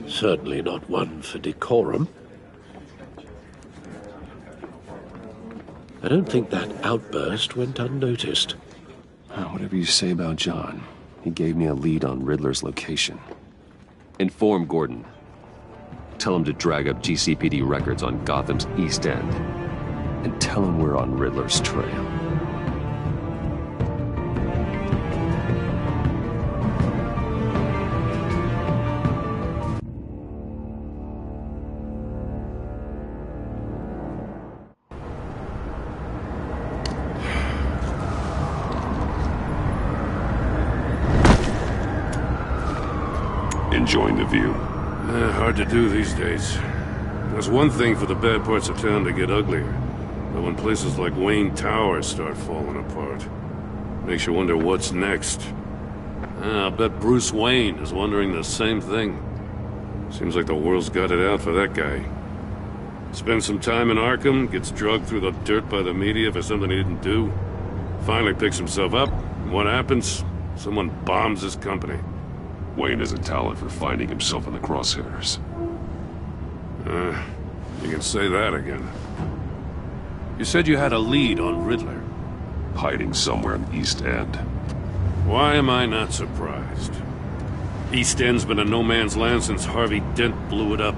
Certainly not one for decorum. I don't think that outburst went unnoticed. Whatever you say about John, he gave me a lead on Riddler's location. Inform Gordon. Tell him to drag up GCPD records on Gotham's East End. And tell him we're on Riddler's trail. Enjoying the view? Hard to do these days. There's one thing for the bad parts of town to get uglier. But when places like Wayne Tower start falling apart, makes you wonder what's next. I'll bet Bruce Wayne is wondering the same thing. Seems like the world's got it out for that guy. Spends some time in Arkham, gets drugged through the dirt by the media for something he didn't do. Finally picks himself up, and what happens? Someone bombs his company. Wayne has a talent for finding himself in the crosshairs. You can say that again. You said you had a lead on Riddler. Hiding somewhere in the East End. Why am I not surprised? East End's been a no-man's land since Harvey Dent blew it up.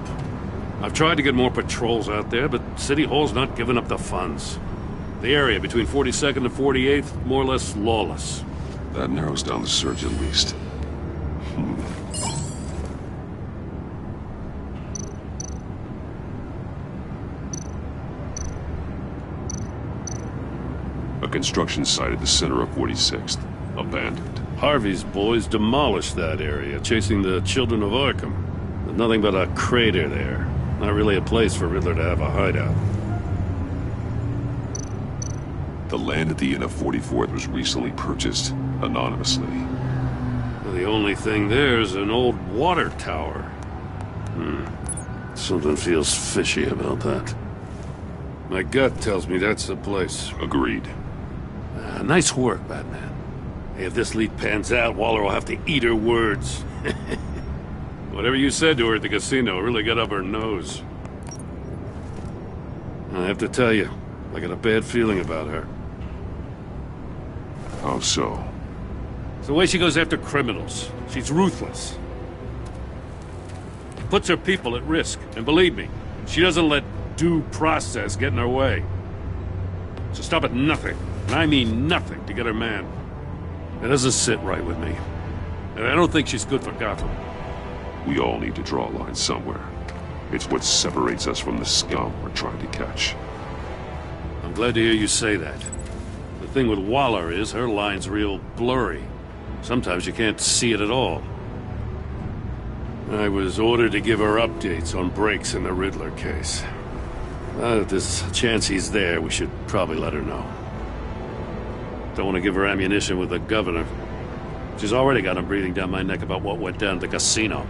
I've tried to get more patrols out there, but City Hall's not giving up the funds. The area between 42nd and 48th, more or less lawless. That narrows down the search at least. A construction site at the center of 46th. Abandoned. Harvey's boys demolished that area, chasing the children of Arkham. There's nothing but a crater there. Not really a place for Riddler to have a hideout. The land at the end of 44th was recently purchased, anonymously. The only thing there is an old water tower. Something feels fishy about that. My gut tells me that's the place. Agreed. Nice work, Batman. Hey, if this lead pans out, Waller will have to eat her words. Whatever you said to her at the casino really got up her nose. I have to tell you, I got a bad feeling about her. How so? It's the way she goes after criminals. She's ruthless. Puts her people at risk. And believe me, she doesn't let due process get in her way. So stop at nothing, and I mean nothing, to get her man. It doesn't sit right with me. And I don't think she's good for Gotham. We all need to draw a line somewhere. It's what separates us from the scum we're trying to catch. I'm glad to hear you say that. The thing with Waller is her line's real blurry. Sometimes you can't see it at all. I was ordered to give her updates on breaks in the Riddler case. If there's a chance he's there, we should probably let her know. Don't want to give her ammunition with the governor. She's already got him breathing down my neck about what went down at the casino.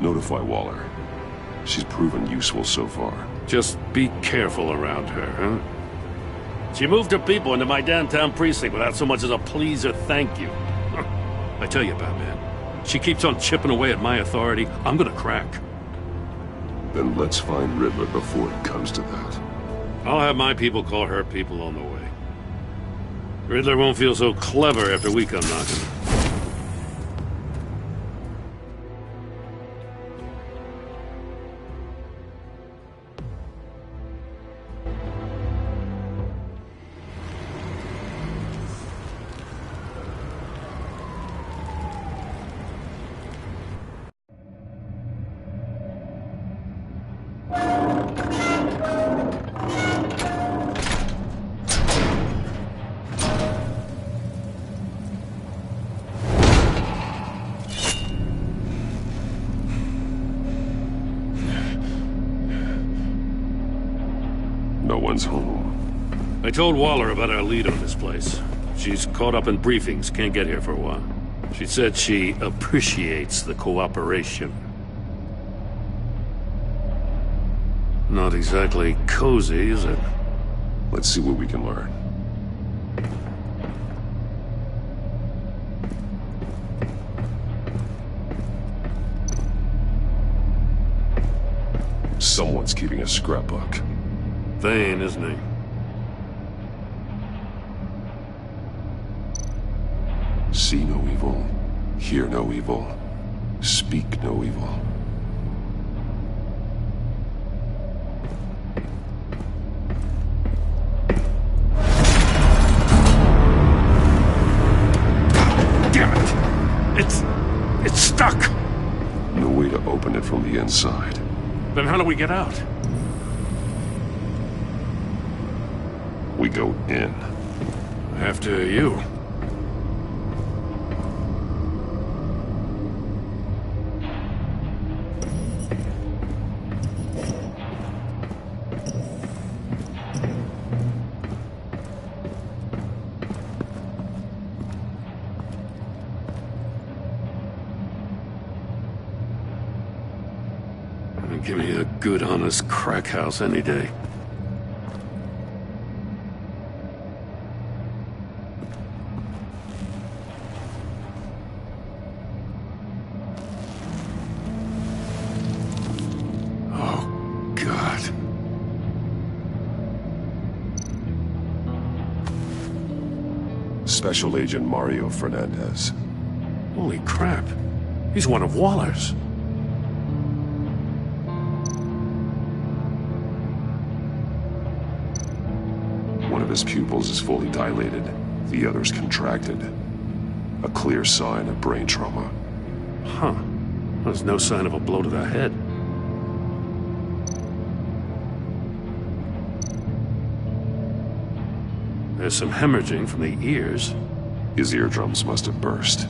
Notify Waller. She's proven useful so far. Just be careful around her, huh? She moved her people into my downtown precinct without so much as a please or thank you. I tell you, Batman, she keeps on chipping away at my authority, I'm gonna crack. Then let's find Riddler before it comes to that. I'll have my people call her people on the way. Riddler won't feel so clever after we come knocking. No one's home. I told Waller about our lead on this place. She's caught up in briefings, can't get here for a while. She said she appreciates the cooperation. Not exactly cozy, is it? Let's see what we can learn. Someone's keeping a scrapbook. Thane, isn't he? See no evil, hear no evil, speak no evil. Damn it! It's stuck! No way to open it from the inside. Then how do we get out? We go in. After you. Give me a good, honest crack house any day. Oh, God. Special Agent Mario Fernandez. Holy crap. He's one of Waller's. One of his pupils is fully dilated, the other's contracted. A clear sign of brain trauma. Huh. There's no sign of a blow to the head. There's some hemorrhaging from the ears. His eardrums must have burst.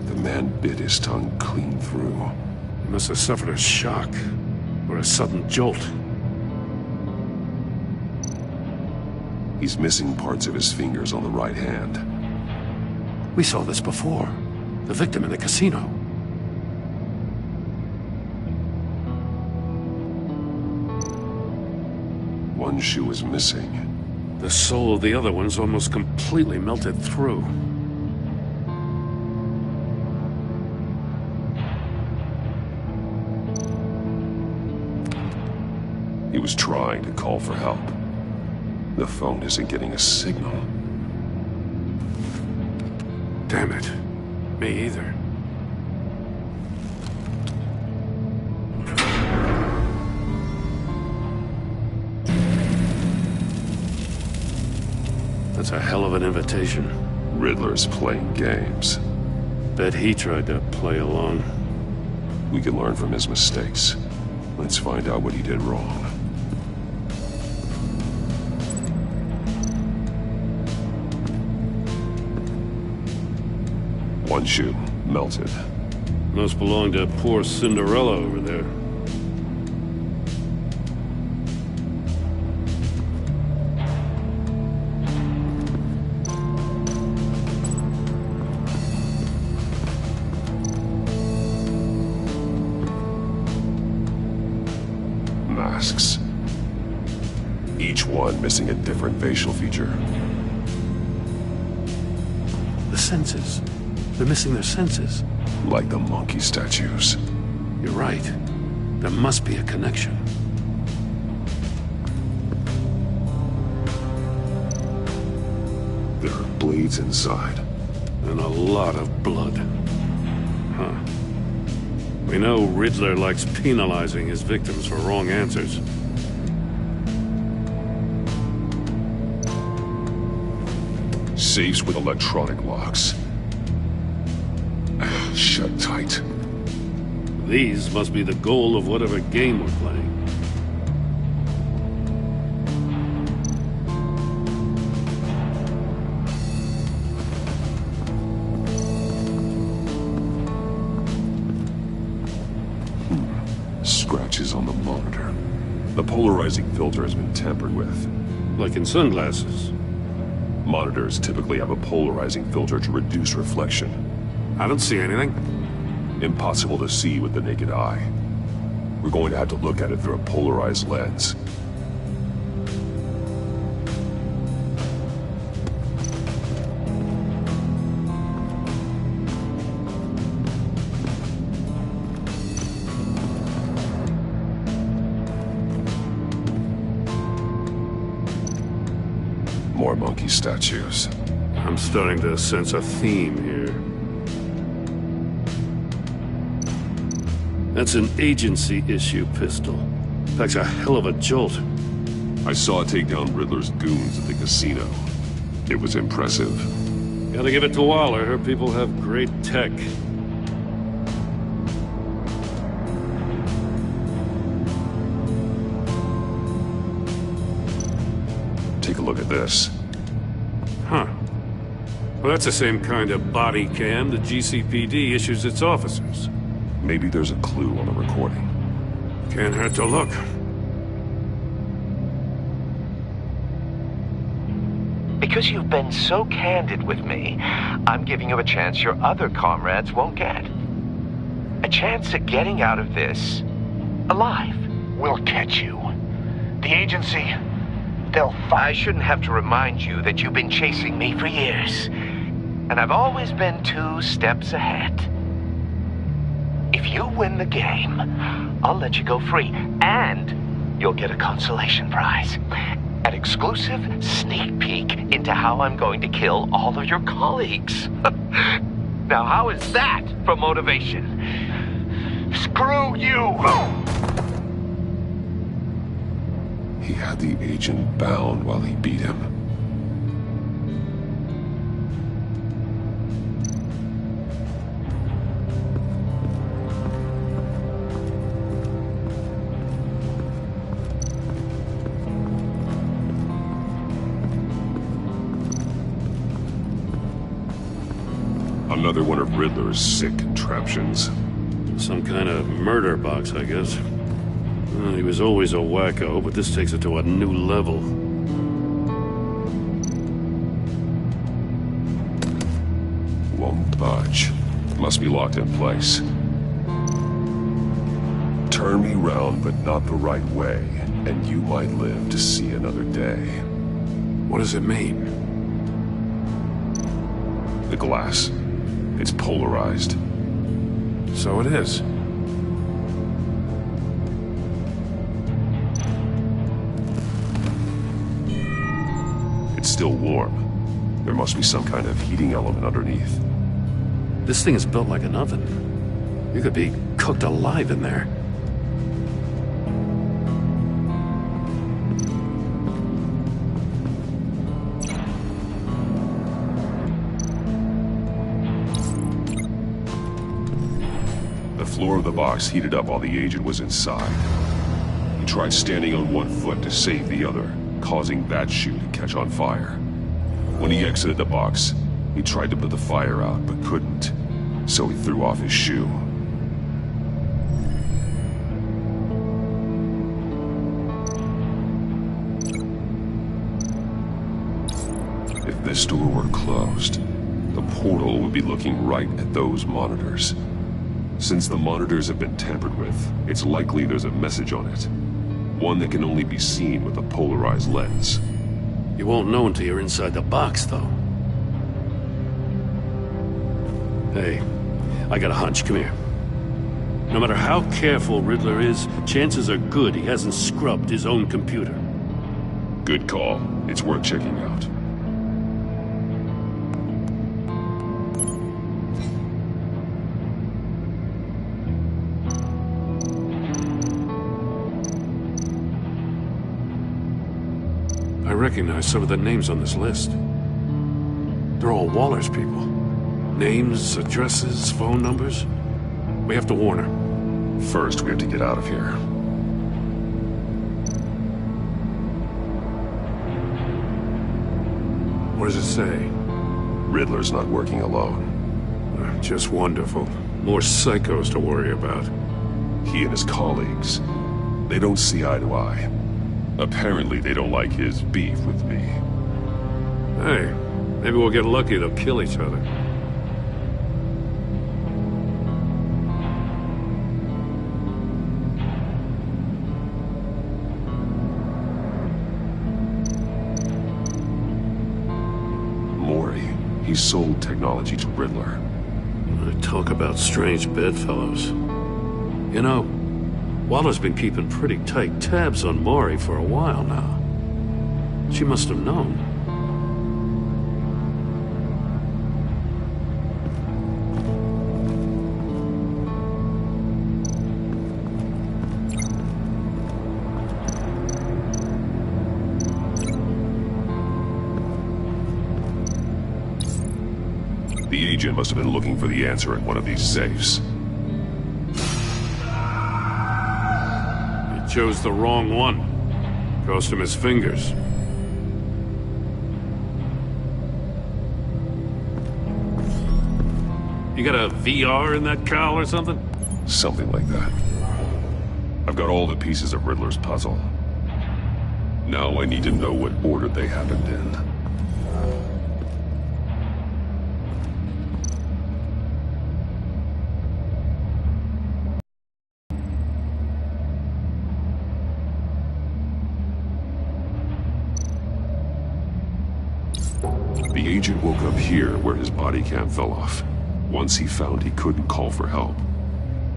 The man bit his tongue clean through. He must have suffered a shock, or a sudden jolt. He's missing parts of his fingers on the right hand. We saw this before. The victim in the casino. One shoe is missing. The sole of the other one's almost completely melted through. He was trying to call for help. The phone isn't getting a signal. Damn it. Me either. That's a hell of an invitation. Riddler's playing games. Bet he tried to play along. We can learn from his mistakes. Let's find out what he did wrong. One shoe, melted. Must belong to poor Cinderella over there. Masks. Each one missing a different facial feature. The senses. They're missing their senses. Like the monkey statues. You're right. There must be a connection. There are blades inside. And a lot of blood. Huh. We know Riddler likes penalizing his victims for wrong answers. Safes with electronic locks. Shut tight. These must be the goal of whatever game we're playing. Scratches on the monitor. The polarizing filter has been tampered with. Like in sunglasses. Monitors typically have a polarizing filter to reduce reflection. I don't see anything. Impossible to see with the naked eye. We're going to have to look at it through a polarized lens. More monkey statues. I'm starting to sense a theme here. That's an agency-issue pistol. Packs a hell of a jolt. I saw it take down Riddler's goons at the casino. It was impressive. Gotta give it to Waller. Her people have great tech. Take a look at this. Huh. Well, that's the same kind of body cam the GCPD issues its officers. Maybe there's a clue on the recording. Can't hurt to look. Because you've been so candid with me, I'm giving you a chance your other comrades won't get. A chance at getting out of this alive. We'll catch you. The agency, they'll I shouldn't have to remind you that you've been chasing me for years. And I've always been 2 steps ahead. If you win the game, I'll let you go free, and you'll get a consolation prize. An exclusive sneak peek into how I'm going to kill all of your colleagues. Now, how is that for motivation? Screw you! He had the agent bound while he beat him. Another one of Riddler's sick contraptions. Some kind of murder box, I guess. He was always a wacko, but this takes it to a new level. Won't budge. Must be locked in place. Turn me round, but not the right way, and you might live to see another day. What does it mean? The glass. It's polarized. So it is. It's still warm. There must be some kind of heating element underneath. This thing is built like an oven. You could be cooked alive in there. floor of the box heated up while the agent was inside. He tried standing on one foot to save the other, causing that shoe to catch on fire. When he exited the box, he tried to put the fire out, but couldn't, so he threw off his shoe. If this door were closed, the portal would be looking right at those monitors. Since the monitors have been tampered with, it's likely there's a message on it. One that can only be seen with a polarized lens. You won't know until you're inside the box, though. Hey, I got a hunch. Come here. No matter how careful Riddler is, chances are good he hasn't scrubbed his own computer. Good call. It's worth checking out. I recognize some of the names on this list. They're all Waller's people. Names, addresses, phone numbers. We have to warn her. First, we have to get out of here. What does it say? Riddler's not working alone. Just wonderful. More psychos to worry about. He and his colleagues, they don't see eye to eye. Apparently, they don't like his beef with me. Hey, maybe we'll get lucky to kill each other. Mori, he sold technology to Riddler. Talk about strange bedfellows. You know, Waller's been keeping pretty tight tabs on Mori for a while now. She must have known. The agent must have been looking for the answer in one of these safes. He chose the wrong one. Cost him his fingers. You got a VR in that cowl or something? Something like that. I've got all the pieces of Riddler's puzzle. Now I need to know what order they happened in. The agent woke up here where his body cam fell off. Once he found he couldn't call for help,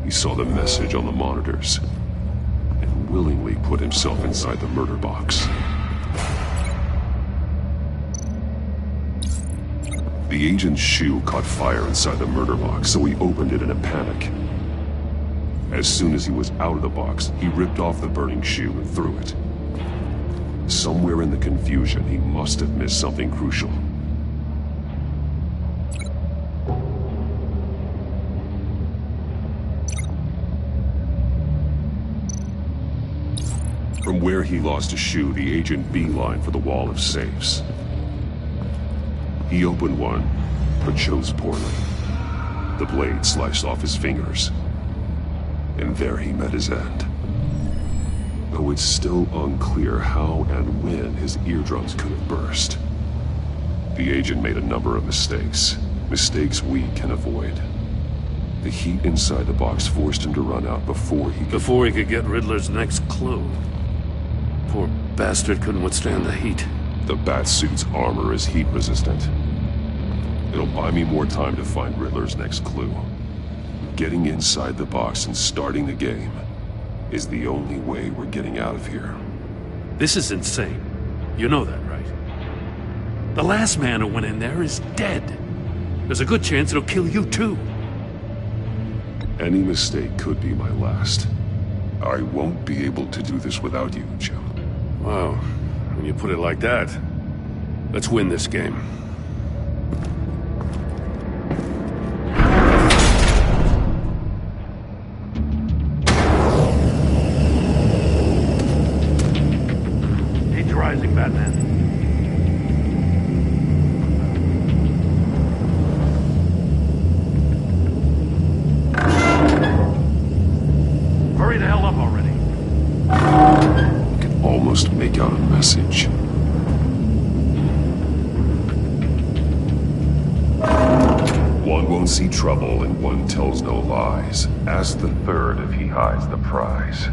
he saw the message on the monitors and willingly put himself inside the murder box. The agent's shoe caught fire inside the murder box, so he opened it in a panic. As soon as he was out of the box, he ripped off the burning shoe and threw it. Somewhere in the confusion, he must have missed something crucial. From where he lost a shoe, the agent beelined for the wall of safes. He opened one, but chose poorly. The blade sliced off his fingers. And there he met his end. Though it's still unclear how and when his eardrums could have burst. The agent made a number of mistakes. Mistakes we can avoid. The heat inside the box forced him to run out before he could get Riddler's next clue. Poor bastard couldn't withstand the heat. The Batsuit's armor is heat resistant. It'll buy me more time to find Riddler's next clue. Getting inside the box and starting the game is the only way we're getting out of here. This is insane. You know that, right? The last man who went in there is dead. There's a good chance it'll kill you too. Any mistake could be my last. I won't be able to do this without you, Jim. Wow, when you put it like that, let's win this game. surprising, Batman. Hurry the hell up already. I can almost make out a message. One won't see trouble and one tells no lies. Ask the third if he hides the prize.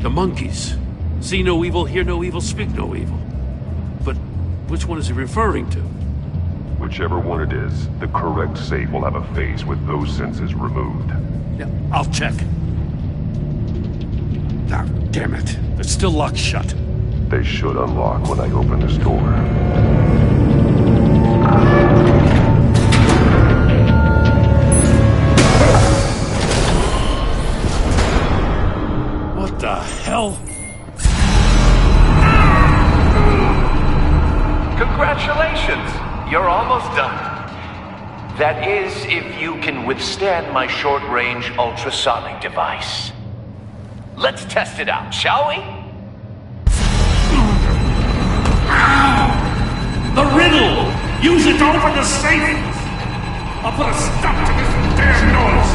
The monkeys. See no evil, hear no evil, speak no evil. But which one is he referring to? Whichever one it is, the correct safe will have a face with those senses removed. Yeah, I'll check. Ah, damn it. They're still locked shut. They should unlock when I open this door. What the hell? Congratulations! You're almost done. That is, if you can withstand my short-range ultrasonic device. Let's test it out, shall we? The riddle! Use it to open the safe! I'll put a stop to this damn noise!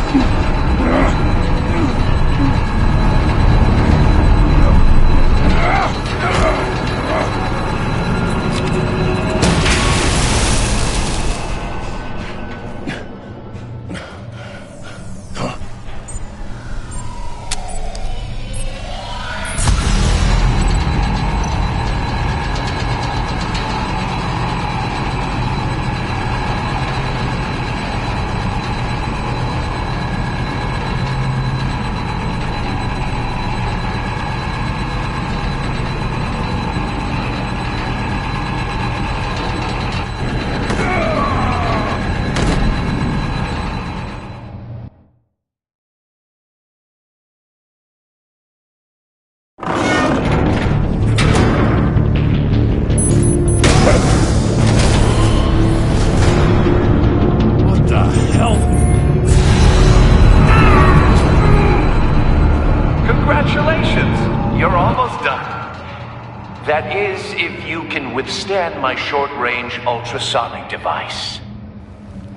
That is, if you can withstand my short-range ultrasonic device.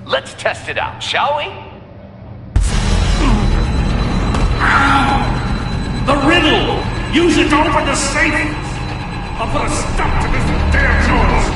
Let's test it out, shall we? The riddle! Use it to open the safe! I'll put a stop to this damn noise!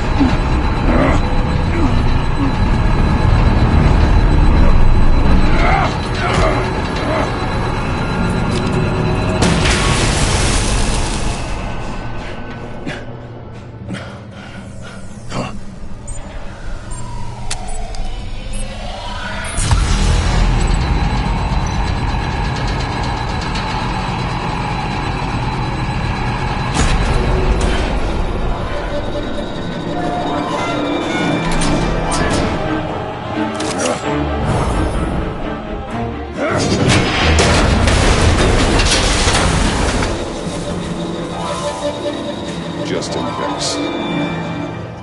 Just in case.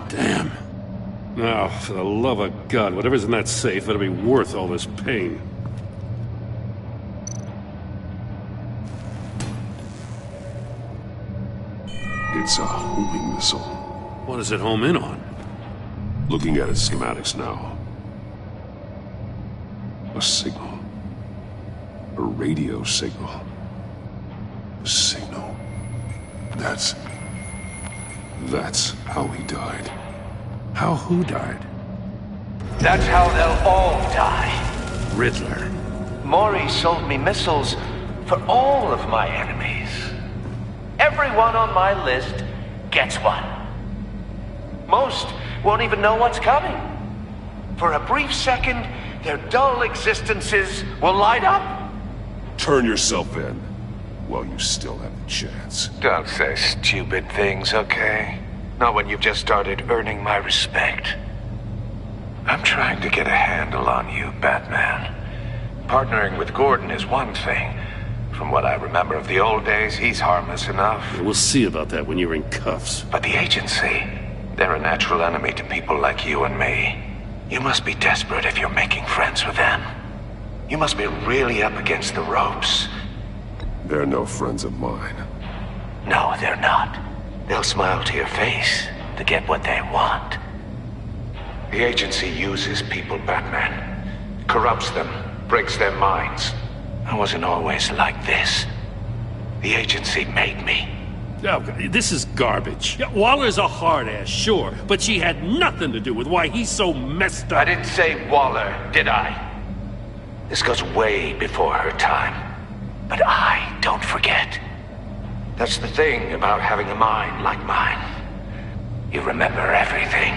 Damn. Now, for the love of God, whatever's in that safe better be worth all this pain. It's a homing missile. What does it home in on? Looking at its schematics now. A signal. A radio signal. A signal. That's how he died. How who died? That's how they'll all die. Riddler. Mori sold me missiles for all of my enemies. Everyone on my list gets one. Most won't even know what's coming. For a brief second, their dull existences will light up. Turn yourself in while you still have the chance. Don't say stupid things, okay? Not when you've just started earning my respect. I'm trying to get a handle on you, Batman. Partnering with Gordon is one thing. From what I remember of the old days, he's harmless enough. Yeah, we'll see about that when you're in cuffs. But the agency, they're a natural enemy to people like you and me. You must be desperate if you're making friends with them. You must be really up against the ropes. They're no friends of mine. No, they're not. they'll smile to your face to get what they want. The agency uses people, Batman. Corrupts them, breaks their minds. I wasn't always like this. The agency made me. Oh, this is garbage. Yeah, Waller's a hard-ass, sure, but she had nothing to do with why he's so messed up. I didn't say Waller, did I? This goes way before her time. But I don't forget. That's the thing about having a mind like mine. You remember everything.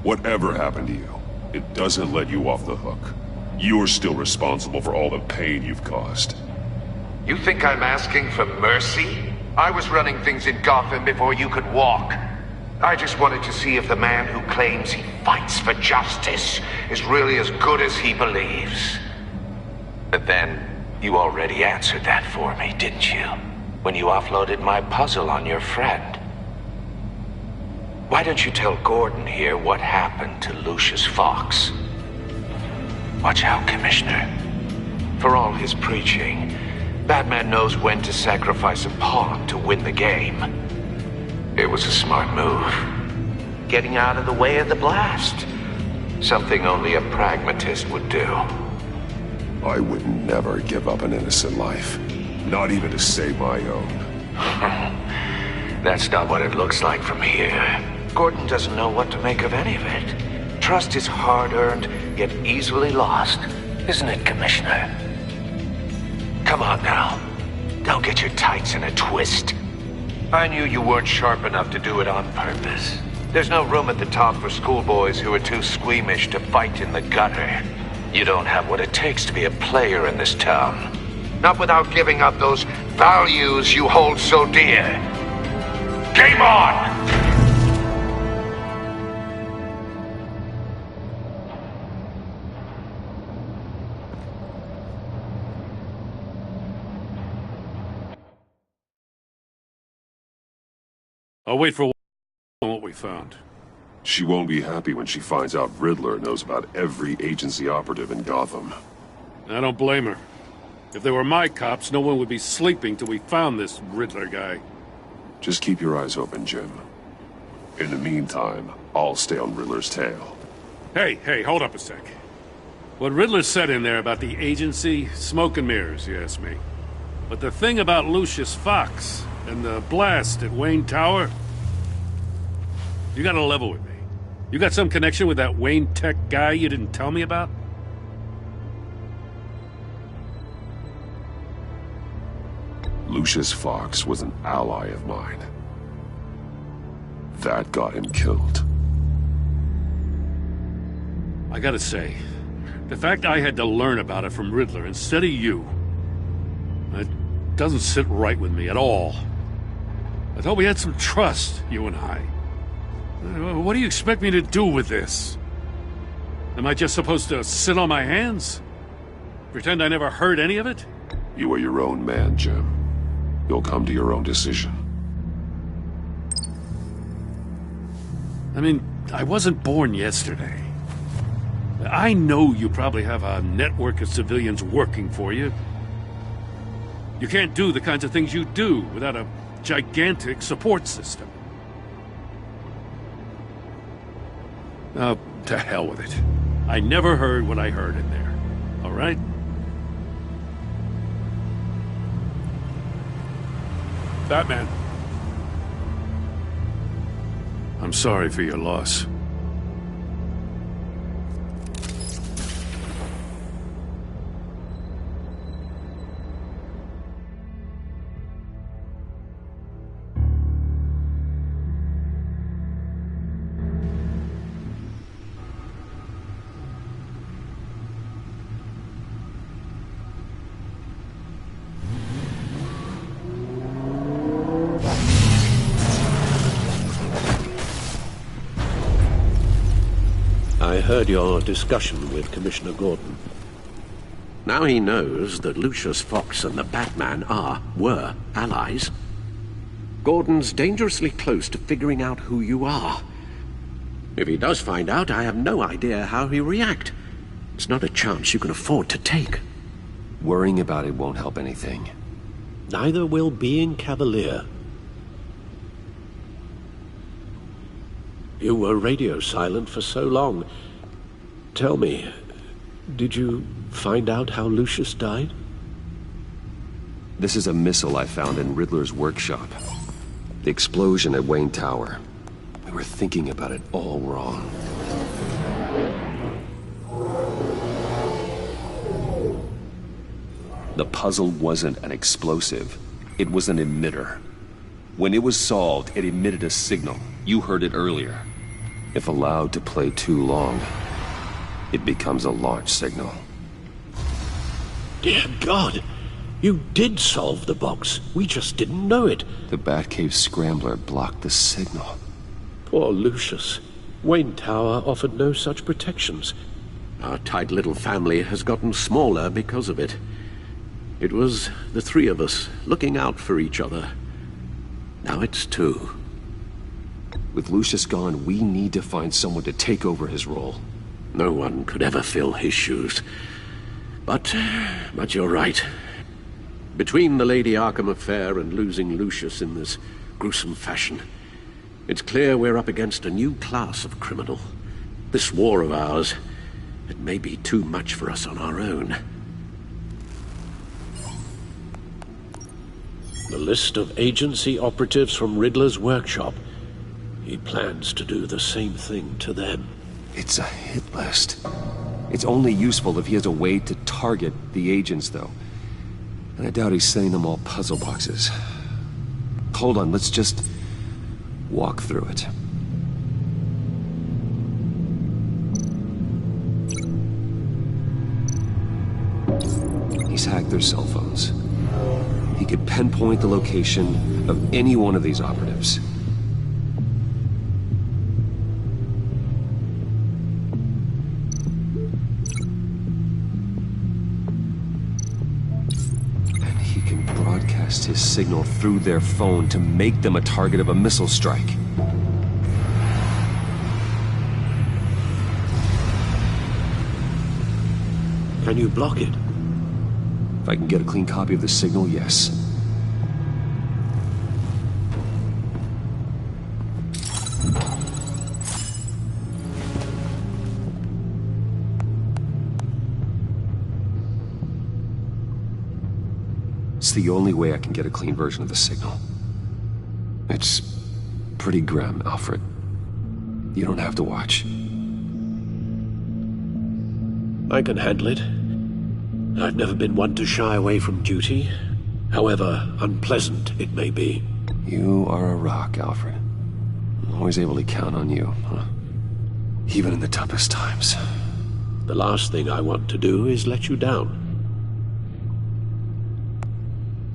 Whatever happened to you, it doesn't let you off the hook. You're still responsible for all the pain you've caused. You think I'm asking for mercy? I was running things in Gotham before you could walk. I just wanted to see if the man who claims he fights for justice is really as good as he believes. But then, you already answered that for me, didn't you? When you offloaded my puzzle on your friend. Why don't you tell Gordon here what happened to Lucius Fox? Watch out, Commissioner. For all his preaching, Batman knows when to sacrifice a pawn to win the game. It was a smart move. Getting out of the way of the blast. Something only a pragmatist would do. I would never give up an innocent life. Not even to save my own. That's not what it looks like from here. Gordon doesn't know what to make of any of it. Trust is hard-earned, yet easily lost. Isn't it, Commissioner? Come on now. Don't get your tights in a twist. I knew you weren't sharp enough to do it on purpose. There's no room at the top for schoolboys who are too squeamish to fight in the gutter. You don't have what it takes to be a player in this town. Not without giving up those values you hold so dear. Game on! I'll wait for what we found. She won't be happy when she finds out Riddler knows about every agency operative in Gotham. I don't blame her. If they were my cops, no one would be sleeping till we found this Riddler guy. Just keep your eyes open, Jim. In the meantime, I'll stay on Riddler's tail. Hey, hold up a sec. What Riddler said in there about the agency, smoke and mirrors, you ask me. But the thing about Lucius Fox and the blast at Wayne Tower, you gotta level with me. You got some connection with that Wayne Tech guy you didn't tell me about? Lucius Fox was an ally of mine. That got him killed. I gotta say, the fact I had to learn about it from Riddler instead of you, it doesn't sit right with me at all. I thought we had some trust, you and I. What do you expect me to do with this? Am I just supposed to sit on my hands? Pretend I never heard any of it? You are your own man, Jim. You'll come to your own decision. I mean, I wasn't born yesterday. I know you probably have a network of civilians working for you. You can't do the kinds of things you do without a gigantic support system. Oh, to hell with it. I never heard what I heard in there. All right? Batman. I'm sorry for your loss. I heard your discussion with Commissioner Gordon. Now he knows that Lucius Fox and the Batman were allies. Gordon's dangerously close to figuring out who you are. If he does find out, I have no idea how he'll react. It's not a chance you can afford to take. Worrying about it won't help anything. Neither will being cavalier. You were radio silent for so long. Tell me, did you find out how Lucius died? This is a missile I found in Riddler's workshop. The explosion at Wayne Tower. We were thinking about it all wrong. The puzzle wasn't an explosive. It was an emitter. When it was solved, it emitted a signal. You heard it earlier. If allowed to play too long, it becomes a launch signal. Dear God! You did solve the box. We just didn't know it. The Batcave Scrambler blocked the signal. Poor Lucius. Wayne Tower offered no such protections. Our tight little family has gotten smaller because of it. It was the three of us looking out for each other. Now it's two. With Lucius gone, we need to find someone to take over his role. No one could ever fill his shoes. But you're right. Between the Lady Arkham affair and losing Lucius in this gruesome fashion, it's clear we're up against a new class of criminal. This war of ours, it may be too much for us on our own. The list of agency operatives from Riddler's workshop. He plans to do the same thing to them. It's a hit list. It's only useful if he has a way to target the agents, though. And I doubt he's sending them all puzzle boxes. Hold on, let's just walk through it. He's hacked their cell phones. He could pinpoint the location of any one of these operatives. And he can broadcast his signal through their phone to make them a target of a missile strike. Can you block it? If I can get a clean copy of the signal, yes. It's the only way I can get a clean version of the signal. It's pretty grim, Alfred. You don't have to watch. I can handle it. I've never been one to shy away from duty, however unpleasant it may be. You are a rock, Alfred. I'm always able to count on you, huh? Even in the toughest times. The last thing I want to do is let you down.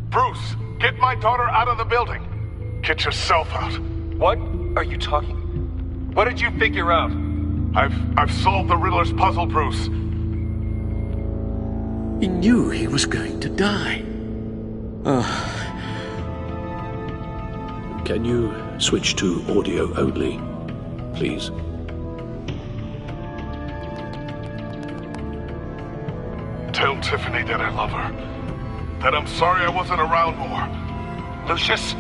Bruce, get my daughter out of the building. Get yourself out. What are you talking? What did you figure out? I've solved the Riddler's puzzle, Bruce. He knew he was going to die. Can you switch to audio only, please? Tell Tiffany that I love her. That I'm sorry I wasn't around more. Lucius?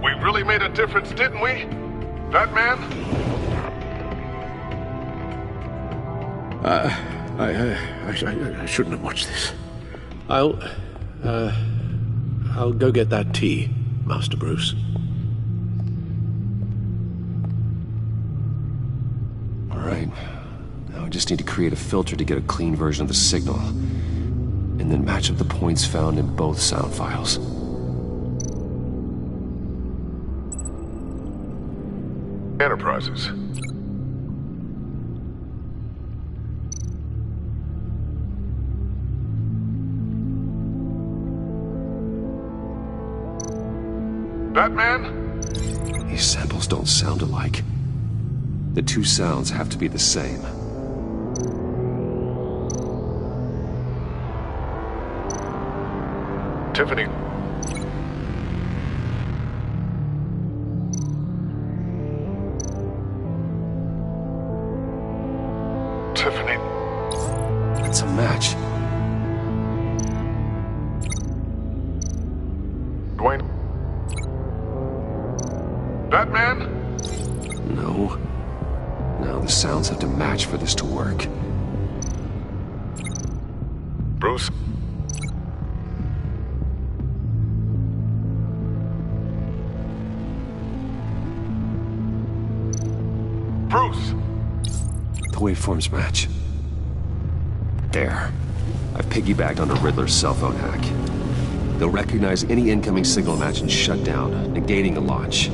We really made a difference, didn't we? Batman? I shouldn't have watched this. I'll go get that tea, Master Bruce. All right. Now I just need to create a filter to get a clean version of the signal. And then match up the points found in both sound files. Enterprises. Batman? These samples don't sound alike. The two sounds have to be the same. Tiffany. Tiffany. It's a match. Dwayne. Batman? No. Now the sounds have to match for this to work. Bruce? Bruce! The waveforms match. There. I've piggybacked onto Riddler's cell phone hack. They'll recognize any incoming signal match and shut down, negating the launch.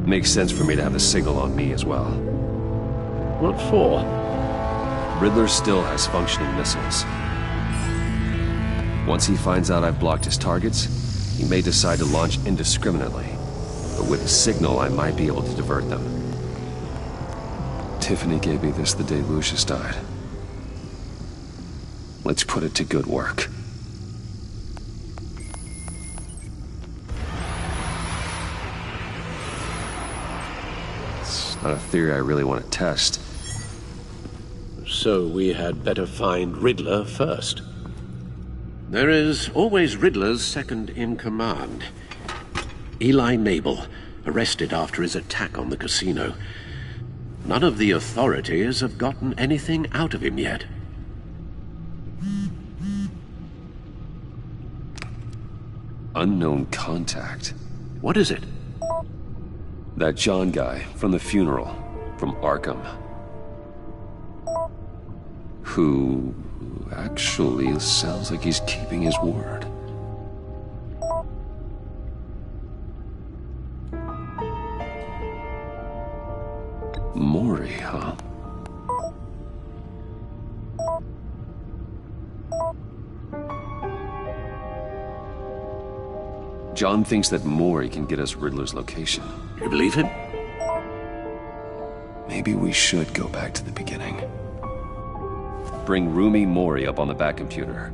Makes sense for me to have the signal on me as well. What for? Riddler still has functioning missiles. Once he finds out I've blocked his targets, he may decide to launch indiscriminately. But with a signal, I might be able to divert them. Tiffany gave me this the day Lucius died. Let's put it to good work. It's not a theory I really want to test. So we had better find Riddler first. There is always Riddler's second-in-command. Eli Nabel, arrested after his attack on the casino. None of the authorities have gotten anything out of him yet. Unknown contact. What is it? That John guy from the funeral, from Arkham. Who actually sounds like he's keeping his word. Mori, huh? John thinks that Mori can get us Riddler's location. You believe him? Maybe we should go back to the beginning. Bring Rumi Mori up on the back computer.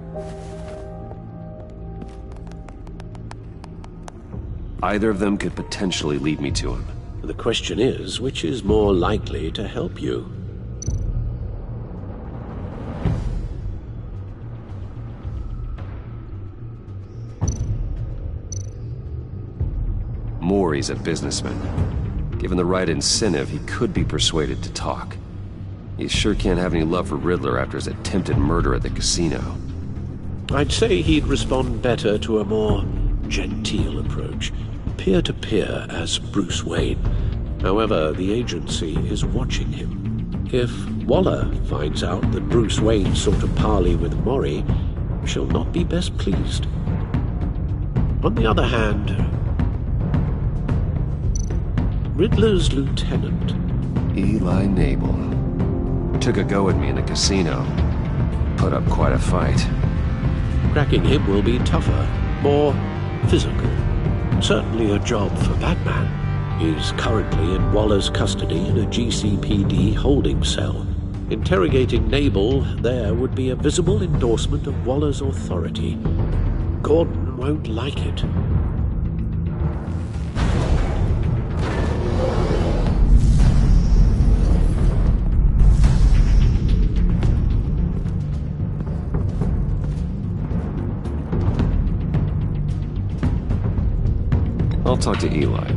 Either of them could potentially lead me to him. The question is, which is more likely to help you? Mori's a businessman. Given the right incentive, he could be persuaded to talk. He sure can't have any love for Riddler after his attempted murder at the casino. I'd say he'd respond better to a more genteel approach. Peer-to-peer as Bruce Wayne. However, the agency is watching him. If Waller finds out that Bruce Wayne sought a parley with Mori, she'll not be best pleased. On the other hand, Riddler's lieutenant, Eli Nabel, took a go at me in the casino. Put up quite a fight. Cracking him will be tougher, more physical. Certainly a job for Batman. He's currently in Waller's custody in a GCPD holding cell. Interrogating Nabel there would be a visible endorsement of Waller's authority. Gordon won't like it. I'll talk to Eli.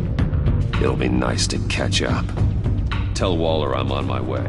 It'll be nice to catch up. Tell Waller I'm on my way.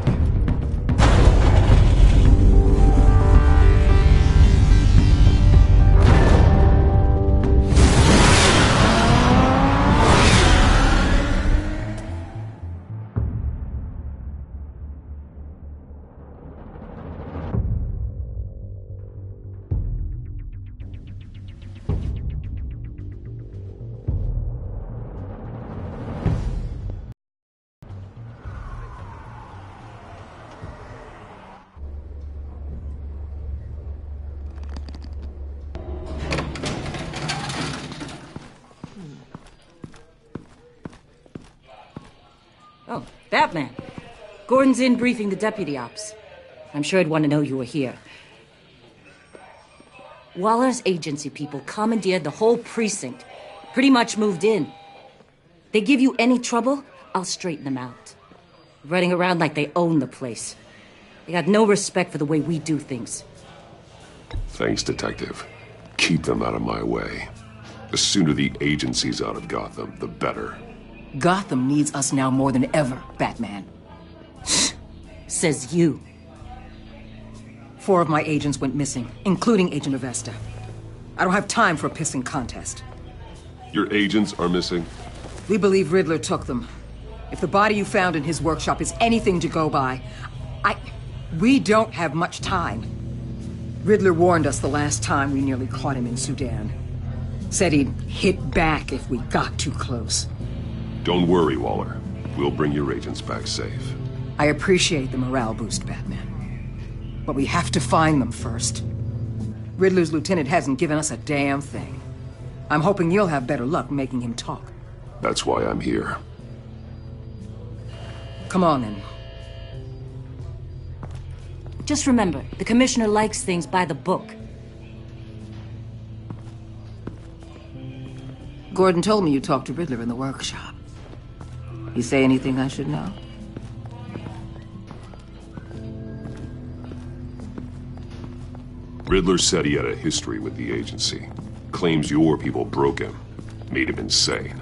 Oh, Batman. Gordon's in briefing the deputy ops. I'm sure I'd want to know you were here. Waller's agency people commandeered the whole precinct. Pretty much moved in. They give you any trouble, I'll straighten them out. Running around like they own the place. They got no respect for the way we do things. Thanks, Detective. Keep them out of my way. The sooner the agency's out of Gotham, the better. Gotham needs us now more than ever, Batman. Says you. 4 of my agents went missing, including Agent Avesta. I don't have time for a pissing contest. Your agents are missing? We believe Riddler took them. If the body you found in his workshop is anything to go by, we don't have much time. Riddler warned us the last time we nearly caught him in Sudan. Said he'd hit back if we got too close. Don't worry, Waller. We'll bring your agents back safe. I appreciate the morale boost, Batman. But we have to find them first. Riddler's lieutenant hasn't given us a damn thing. I'm hoping you'll have better luck making him talk. That's why I'm here. Come on, then. Just remember, the Commissioner likes things by the book. Gordon told me you talked to Riddler in the workshop. You say anything I should know? Riddler said he had a history with the agency. Claims your people broke him. Made him insane.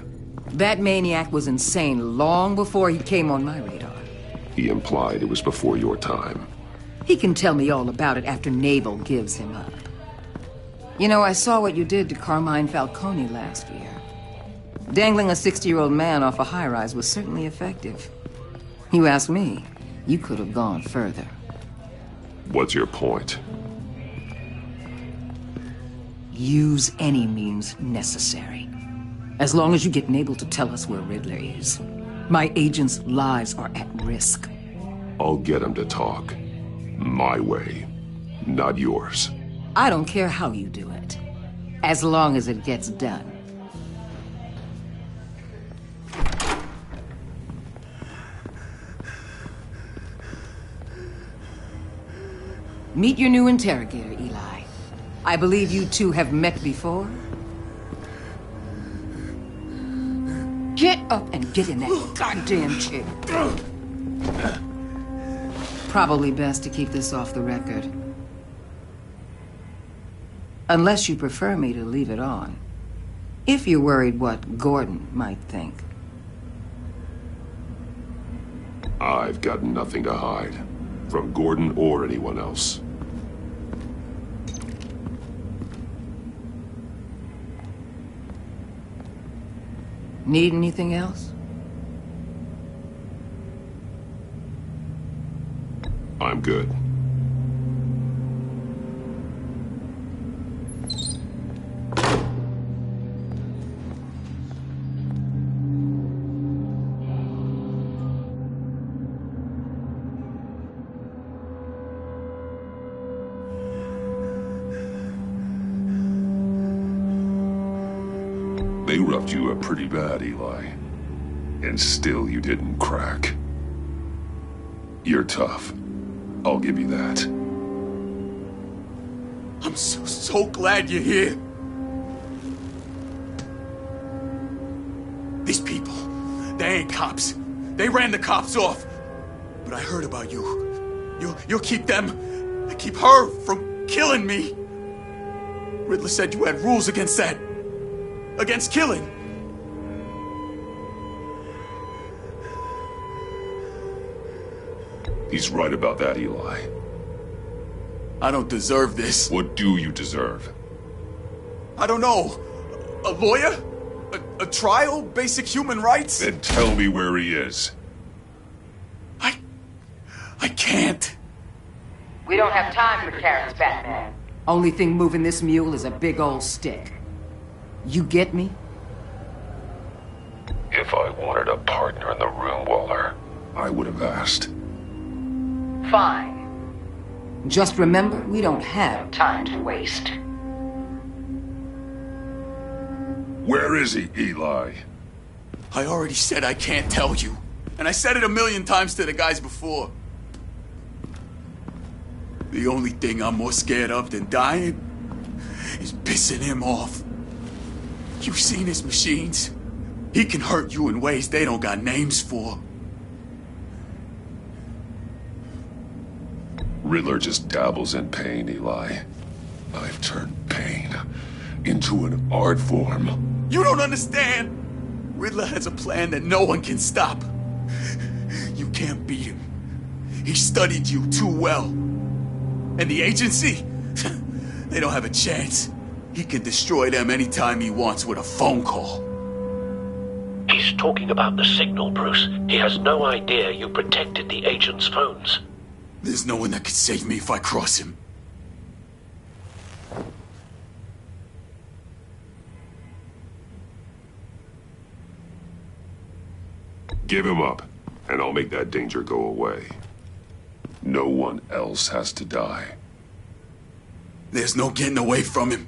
That maniac was insane long before he came on my radar. He implied it was before your time. He can tell me all about it after Naval gives him up. You know, I saw what you did to Carmine Falcone last year. Dangling a 60-year-old man off a high-rise was certainly effective. You ask me, you could have gone further. What's your point? Use any means necessary. As long as you get Naval to tell us where Riddler is. My agents' lives are at risk. I'll get him to talk. My way, not yours. I don't care how you do it, as long as it gets done. Meet your new interrogator, Eli. I believe you two have met before. Get up and get in that goddamn chair. Probably best to keep this off the record. Unless you prefer me to leave it on. If you're worried what Gordon might think. I've got nothing to hide. From Gordon or anyone else. Need anything else? I'm good. They roughed you up pretty bad, Eli. And still you didn't crack. You're tough. I'll give you that. I'm so glad you're here. These people, they ain't cops. They ran the cops off. But I heard about you. You'll keep them, keep her from killing me. Riddler said you had rules against that. Against killing. He's right about that, Eli. I don't deserve this. What do you deserve? I don't know. A lawyer? A trial? Basic human rights? Then tell me where he is. I can't. We don't have time for carrots, Batman. Only thing moving this mule is a big old stick. You get me? If I wanted a partner in the room, Waller, I would have asked. Fine. Just remember, we don't have time to waste. Where is he, Eli? I already said I can't tell you. And I said it 1,000,000 times to the guys before. The only thing I'm more scared of than dying is pissing him off. You've seen his machines. He can hurt you in ways they don't got names for. Riddler just dabbles in pain, Eli. I've turned pain into an art form. You don't understand! Riddler has a plan that no one can stop. You can't beat him. He studied you too well. And the agency? They don't have a chance. He can destroy them anytime he wants with a phone call. He's talking about the signal, Bruce. He has no idea you protected the agent's phones. There's no one that can save me if I cross him. Give him up, and I'll make that danger go away. No one else has to die. There's no getting away from him.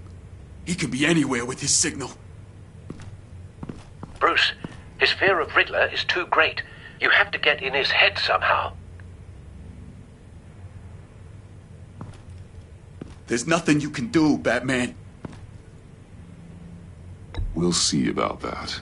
He could be anywhere with his signal. Bruce, his fear of Riddler is too great. You have to get in his head somehow. There's nothing you can do, Batman. We'll see about that.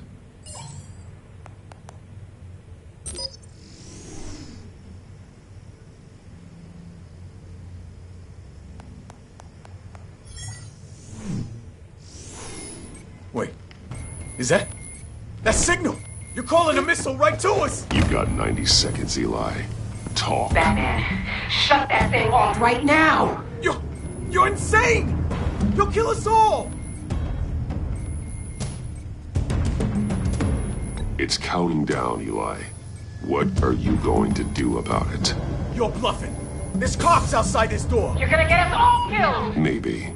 Wait, is that signal? You're calling a missile right to us! You've got 90 seconds, Eli. Talk. Batman, shut that thing off right now! You're insane! You'll kill us all! It's counting down, Eli. What are you going to do about it? You're bluffing. There's cops outside this door. You're gonna get us all killed! Maybe.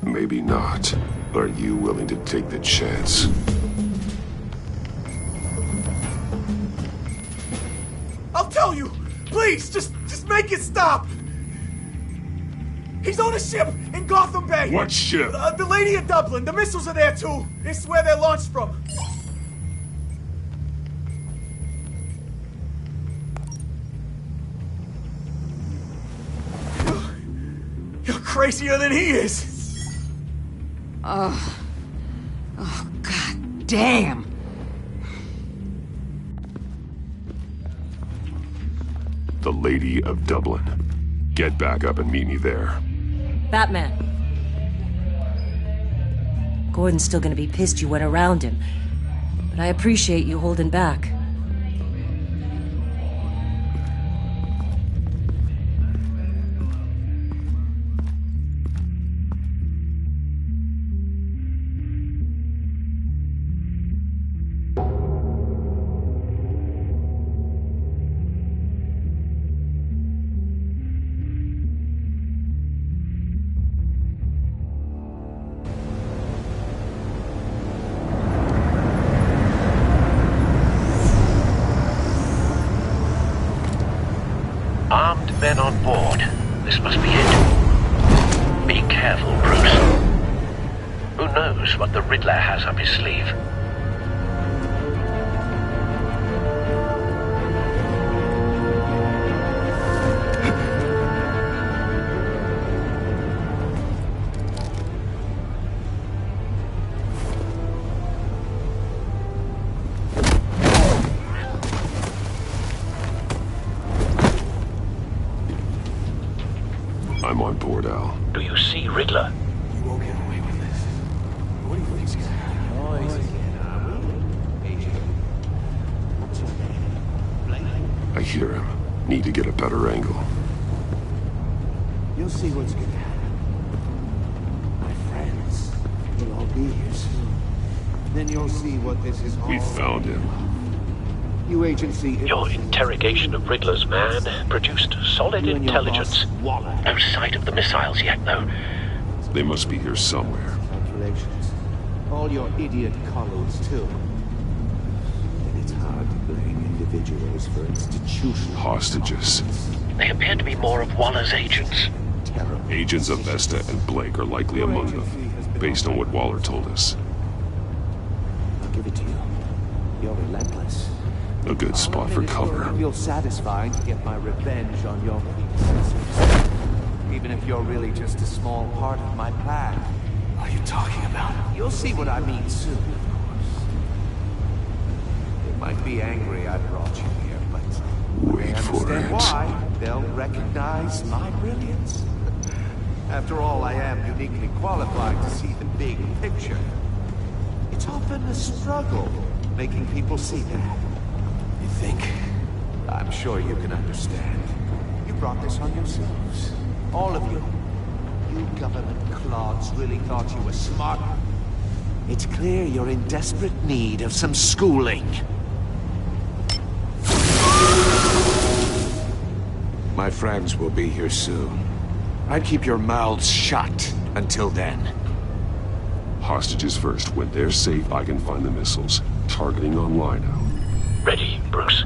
Maybe not. Are you willing to take the chance? I'll tell you! Please, just make it stop! He's on a ship in Gotham Bay! What ship? The Lady of Dublin. The missiles are there, too. It's where they're launched from. You're crazier than he is! Oh, God damn! The Lady of Dublin. Get back up and meet me there. Batman. Gordon's still gonna be pissed you went around him, but I appreciate you holding back. Armed men on board. This must be it. Be careful, Bruce. Who knows what the Riddler has up his sleeve? I'm on board, Al. Do you see Riddler? You won't get away with this. What do you think's gonna happen? I hear him. Need to get a better angle. You'll see what's gonna happen. My friends will all be here soon. Then you'll see what this is all We found him. You agency... Your interrogation of Riddler's man produced solid intelligence. No sight of the missiles yet, though. They must be here somewhere. Calculations. All your idiot colleagues, too. And it's hard to blame individuals for institutional... Hostages. They appear to be more of Waller's agents. Agents of Vesta and Blake are likely among them, based on what Waller told us. I'll give it to you. You're relentless. A good spot for cover. I feel satisfied to get my revenge on your predecessors. Even if you're really just a small part of my plan. What are you talking about? You'll see what I mean soon, of course. They might be angry I brought you here, but wait for it. Why? They'll recognize my brilliance. After all, I am uniquely qualified to see the big picture. It's often a struggle making people see that. You think? I'm sure you can understand. You brought this on yourselves. All of you. You government clods really thought you were smart. It's clear you're in desperate need of some schooling. My friends will be here soon. I'd keep your mouths shut until then. Hostages first. When they're safe, I can find the missiles. Targeting on Lino. Ready, Bruce.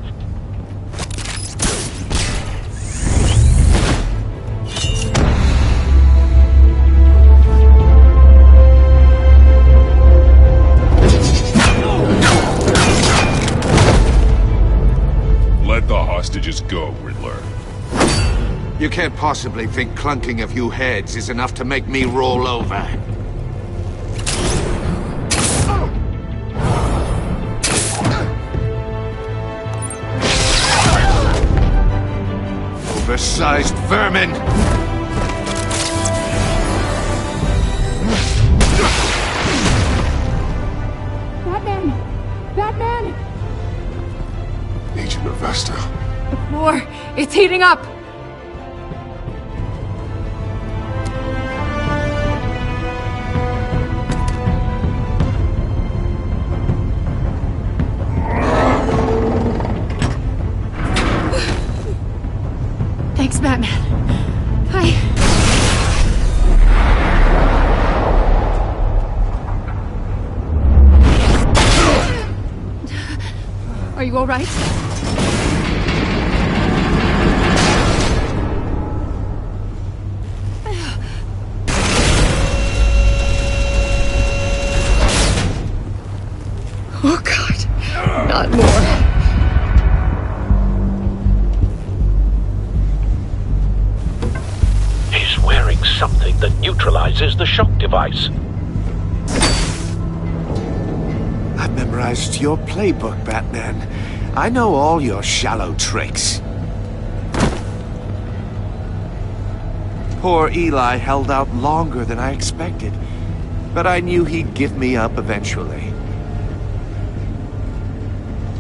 Let the hostages go, Riddler. You can't possibly think clunking a few heads is enough to make me roll over. Oversized vermin! Batman! Batman! Agent Avesta. The floor, it's heating up! Thanks, Batman. Are you all right? Oh, God. Not more. He's wearing something that neutralizes the shock device. I've memorized your playbook, Batman. I know all your shallow tricks. Poor Eli held out longer than I expected, but I knew he'd give me up eventually.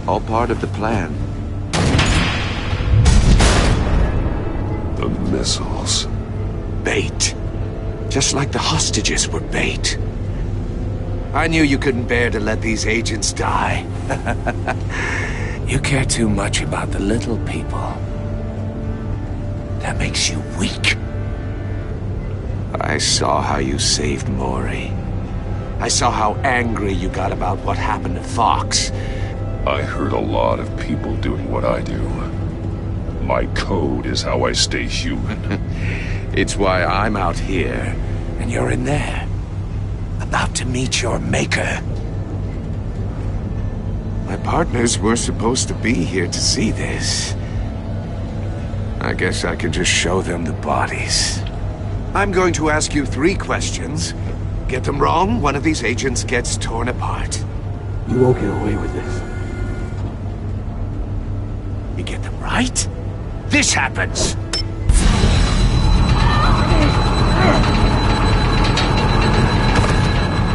All part of the plan. The missiles. Bait. Just like the hostages were bait. I knew you couldn't bear to let these agents die. You care too much about the little people. That makes you weak. I saw how you saved Maury. I saw how angry you got about what happened to Fox. I heard a lot of people doing what I do. My code is how I stay human. It's why I'm out here, and you're in there. About to meet your maker. My partners were supposed to be here to see this. I guess I could just show them the bodies. I'm going to ask you 3 questions. Get them wrong, one of these agents gets torn apart. You won't get away with this. You get them right, this happens!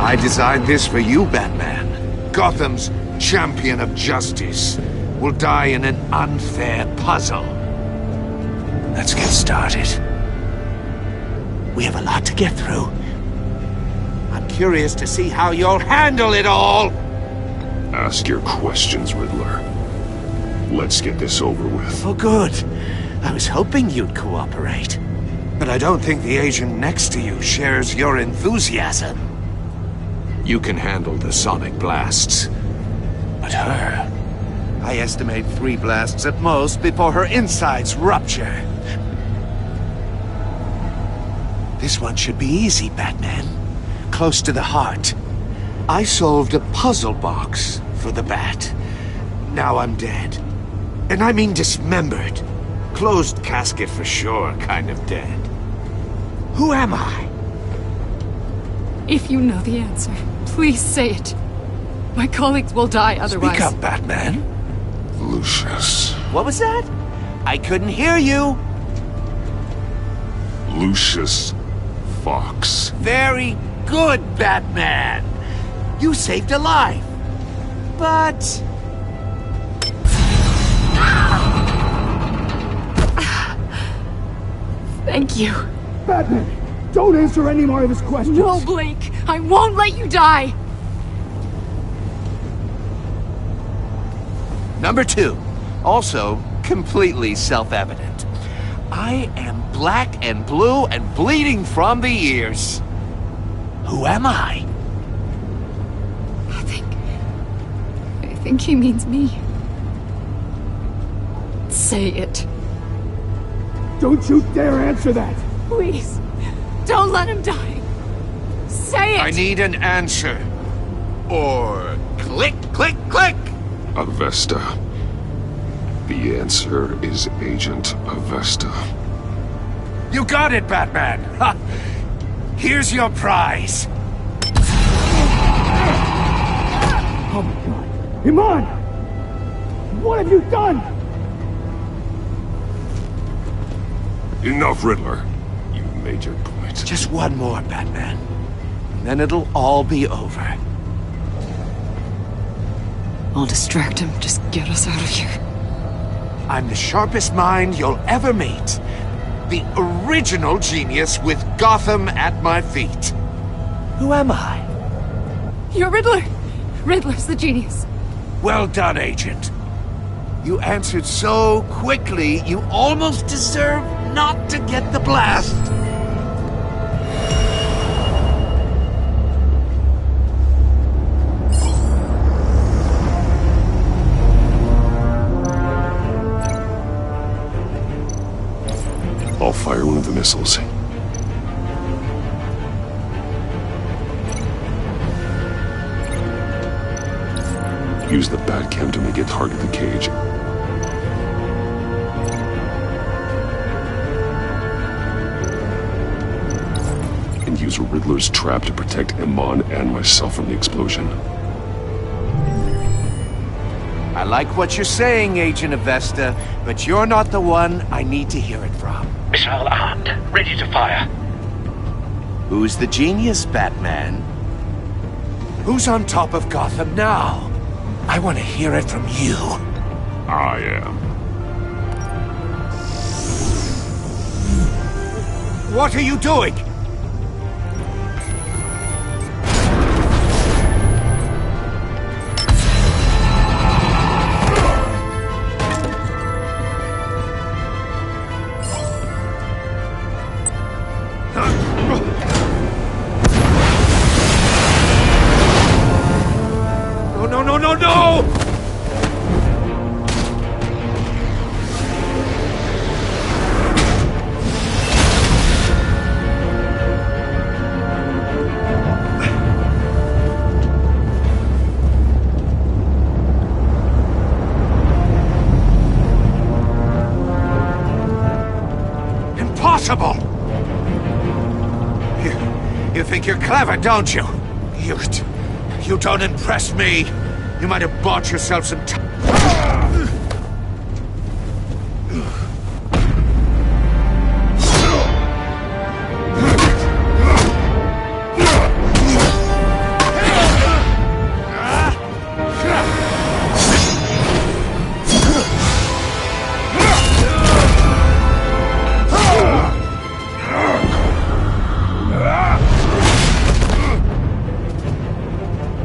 I designed this for you, Batman. Gotham's champion of justice will die in an unfair puzzle. Let's get started. We have a lot to get through. I'm curious to see how you'll handle it all! Ask your questions, Riddler. Let's get this over with. Oh, good. I was hoping you'd cooperate. But I don't think the agent next to you shares your enthusiasm. You can handle the sonic blasts. But her... I estimate 3 blasts at most before her insides rupture. This one should be easy, Batman. Close to the heart. I solved a puzzle box for the Bat. Now I'm dead. And I mean dismembered. Closed casket for sure, kind of dead. Who am I? If you know the answer, please say it. My colleagues will die otherwise. Speak up, Batman. Lucius. What was that? I couldn't hear you. Lucius Fox. Very good, Batman. You saved a life. But... Thank you. Batman, don't answer any more of his questions. No, Blake. I won't let you die. Number 2. Also, completely self-evident. I am black and blue and bleeding from the ears. Who am I? I think he means me. Say it. Don't you dare answer that! Please, don't let him die. Say it! I need an answer. Or click, click, click! Avesta. The answer is Agent Avesta. You got it, Batman! Ha. Here's your prize. Oh my god. Iman! What have you done? Enough, Riddler. You made your point. Just one more, Batman. And then it'll all be over. I'll distract him. Just get us out of here. I'm the sharpest mind you'll ever meet. The original genius with Gotham at my feet. Who am I? You're Riddler. Riddler's the genius. Well done, Agent. You answered so quickly, you almost deserve not to get the blast. I'll fire one of the missiles. Use the Batcam to make it target the cage. And use Riddler's trap to protect Iman and myself from the explosion. I like what you're saying, Agent Avesta, but you're not the one I need to hear it from. Missile armed, ready to fire. Who's the genius, Batman? Who's on top of Gotham now? I want to hear it from you. I am. What are you doing? No! Impossible! You think you're clever, don't you? You don't impress me. You might have bought yourself some time.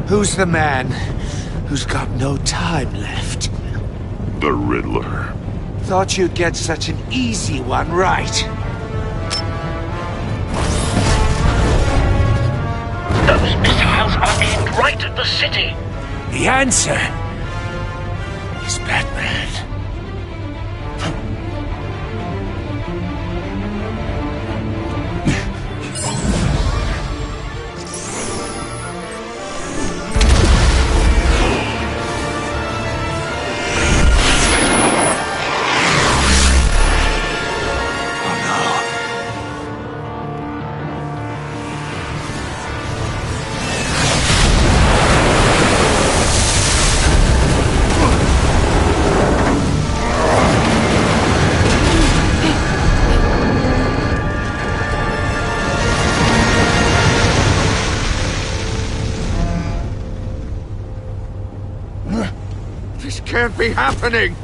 Who's the man who's got no time left? The Riddler. Thought you'd get such an easy one right. Those missiles are aimed right at the city. The answer is Batman. This can't be happening!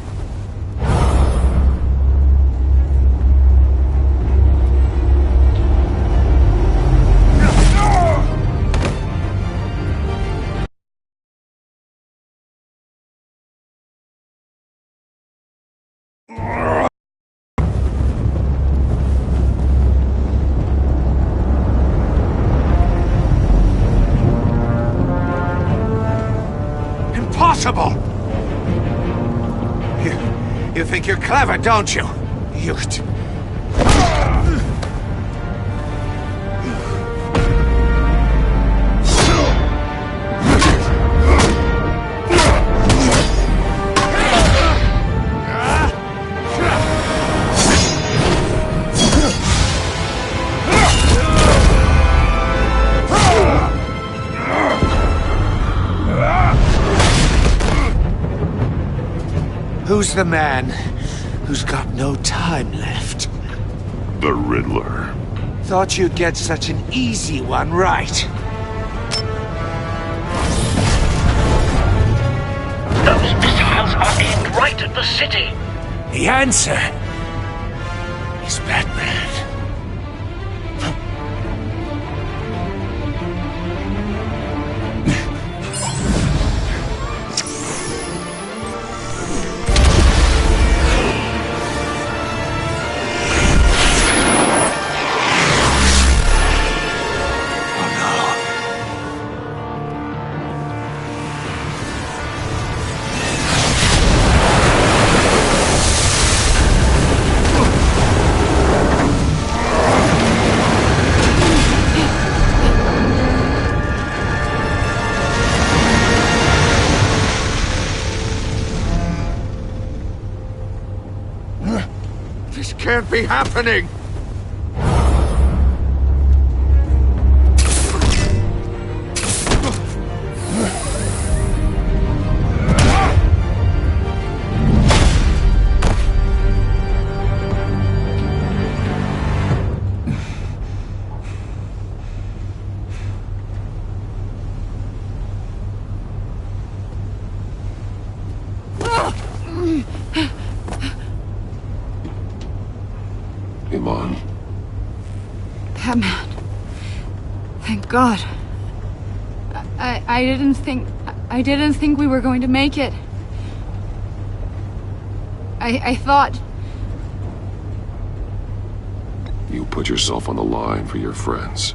Impossible! You think you're clever, don't you? You... Who's the man who's got no time left? The Riddler. Thought you'd get such an easy one right. Those missiles are aimed right at the city. The answer is Batman. This can't be happening! Iman. Batman. Thank God. I didn't think we were going to make it. I thought... You put yourself on the line for your friends.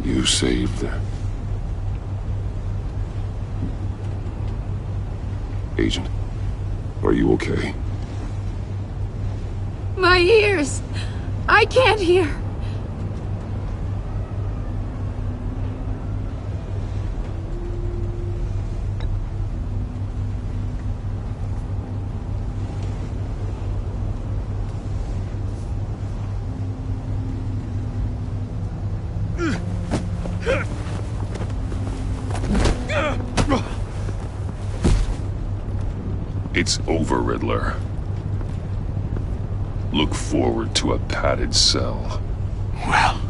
You saved them. Agent, are you okay? My ears! I can't hear! It's over, Riddler. Look forward to a padded cell. Well,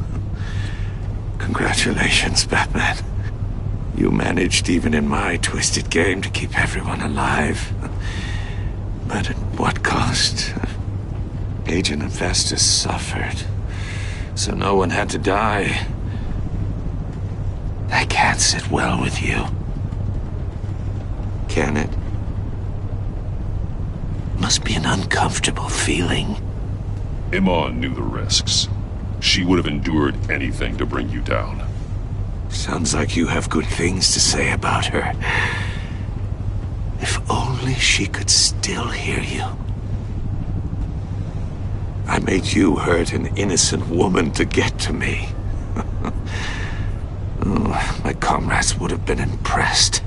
congratulations, Batman. You managed, even in my twisted game, to keep everyone alive. But at what cost? Agent Infestus suffered, so no one had to die. That can't sit well with you. Can it? Must be an uncomfortable feeling. Iman knew the risks. She would have endured anything to bring you down. Sounds like you have good things to say about her. If only she could still hear you. I made you hurt an innocent woman to get to me. Oh, my comrades would have been impressed.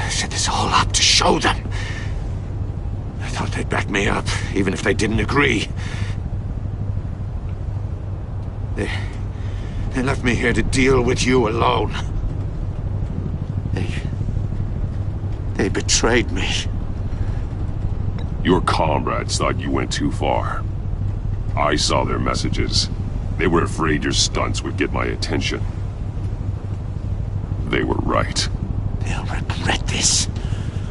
Set this all up to show them. I thought they'd back me up, even if they didn't agree. They left me here to deal with you alone. They betrayed me. Your comrades thought you went too far. I saw their messages. They were afraid your stunts would get my attention. They were right. They'll regret this.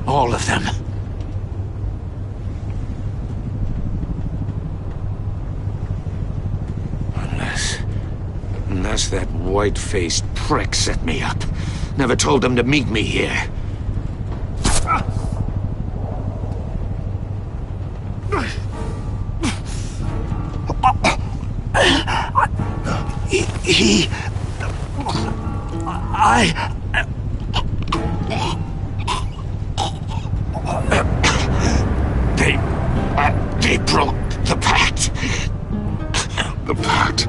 All of them. Unless that white-faced prick set me up. Never told them to meet me here. They broke the pact. The pact?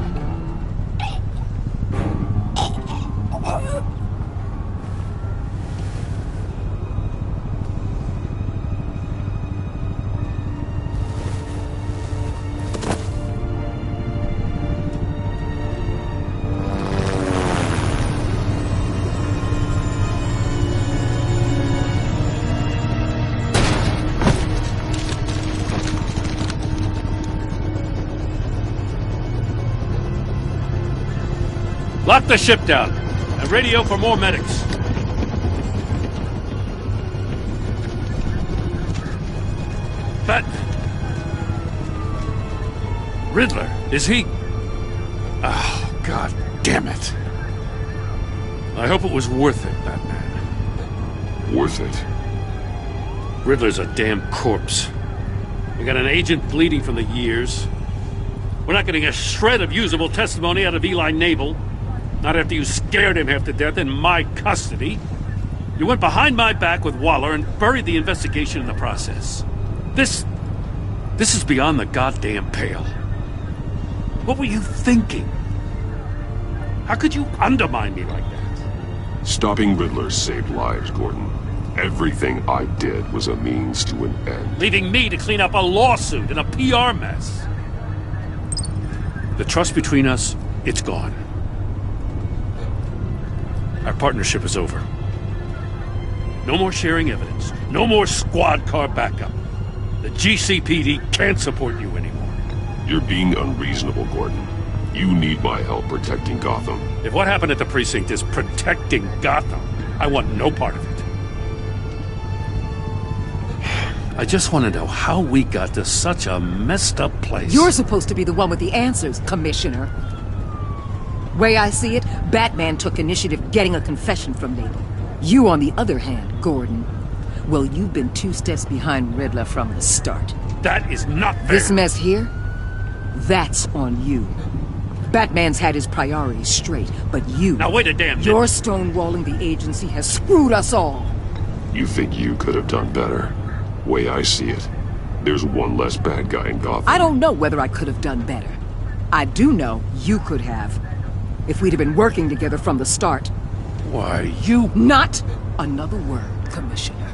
Lock the ship down, and radio for more medics. Batman. Riddler, is he... Oh, God damn it. I hope it was worth it, Batman. Worth it? Riddler's a damn corpse. We got an agent bleeding from the years. We're not getting a shred of usable testimony out of Eli Naval. Not after you scared him half to death in my custody. You went behind my back with Waller and buried the investigation in the process. This is beyond the goddamn pale. What were you thinking? How could you undermine me like that? Stopping Riddler saved lives, Gordon. Everything I did was a means to an end. Leaving me to clean up a lawsuit and a PR mess. The trust between us, it's gone. Our partnership is over. No more sharing evidence. No more squad car backup. The GCPD can't support you anymore. You're being unreasonable, Gordon. You need my help protecting Gotham. If what happened at the precinct is protecting Gotham, I want no part of it. I just want to know how we got to such a messed up place. You're supposed to be the one with the answers, Commissioner. Way I see it, Batman took initiative getting a confession from Naval. You, on the other hand, Gordon, well, you've been 2 steps behind Riddler from the start. That is not fair. This mess here, that's on you. Batman's had his priorities straight, but you... Now wait a damn minute. Your stonewalling the agency has screwed us all. You think you could have done better? Way I see it, there's one less bad guy in Gotham. I don't know whether I could have done better. I do know you could have. If we'd have been working together from the start. Why, you... Not another word, Commissioner.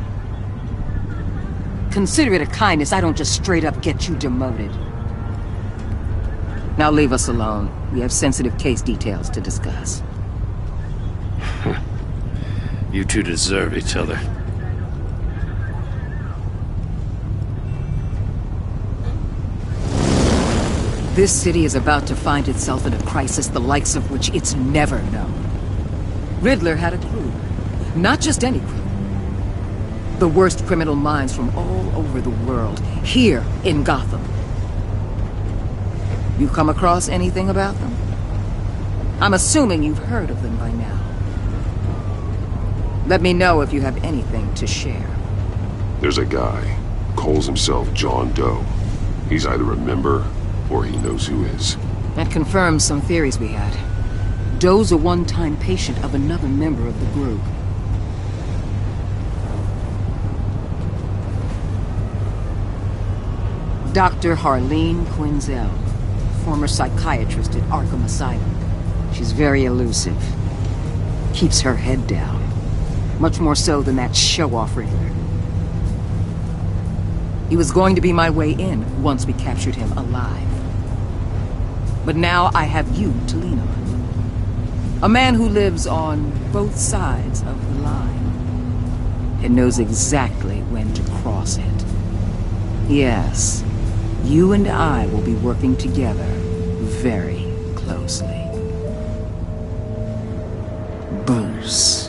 Consider it a kindness I don't just straight up get you demoted. Now leave us alone. We have sensitive case details to discuss. You two deserve each other. This city is about to find itself in a crisis the likes of which it's never known. Riddler had a crew. Not just any crew. The worst criminal minds from all over the world, here in Gotham. You come across anything about them? I'm assuming you've heard of them by now. Let me know if you have anything to share. There's a guy, calls himself John Doe. He's either a member or he knows who is. That confirms some theories we had. Doe's a one-time patient of another member of the group. Dr. Harleen Quinzel, former psychiatrist at Arkham Asylum. She's very elusive. Keeps her head down. Much more so than that show-off Riddler. He was going to be my way in once we captured him alive. But now I have you to lean on. A man who lives on both sides of the line. And knows exactly when to cross it. Yes, you and I will be working together very closely. Bruce.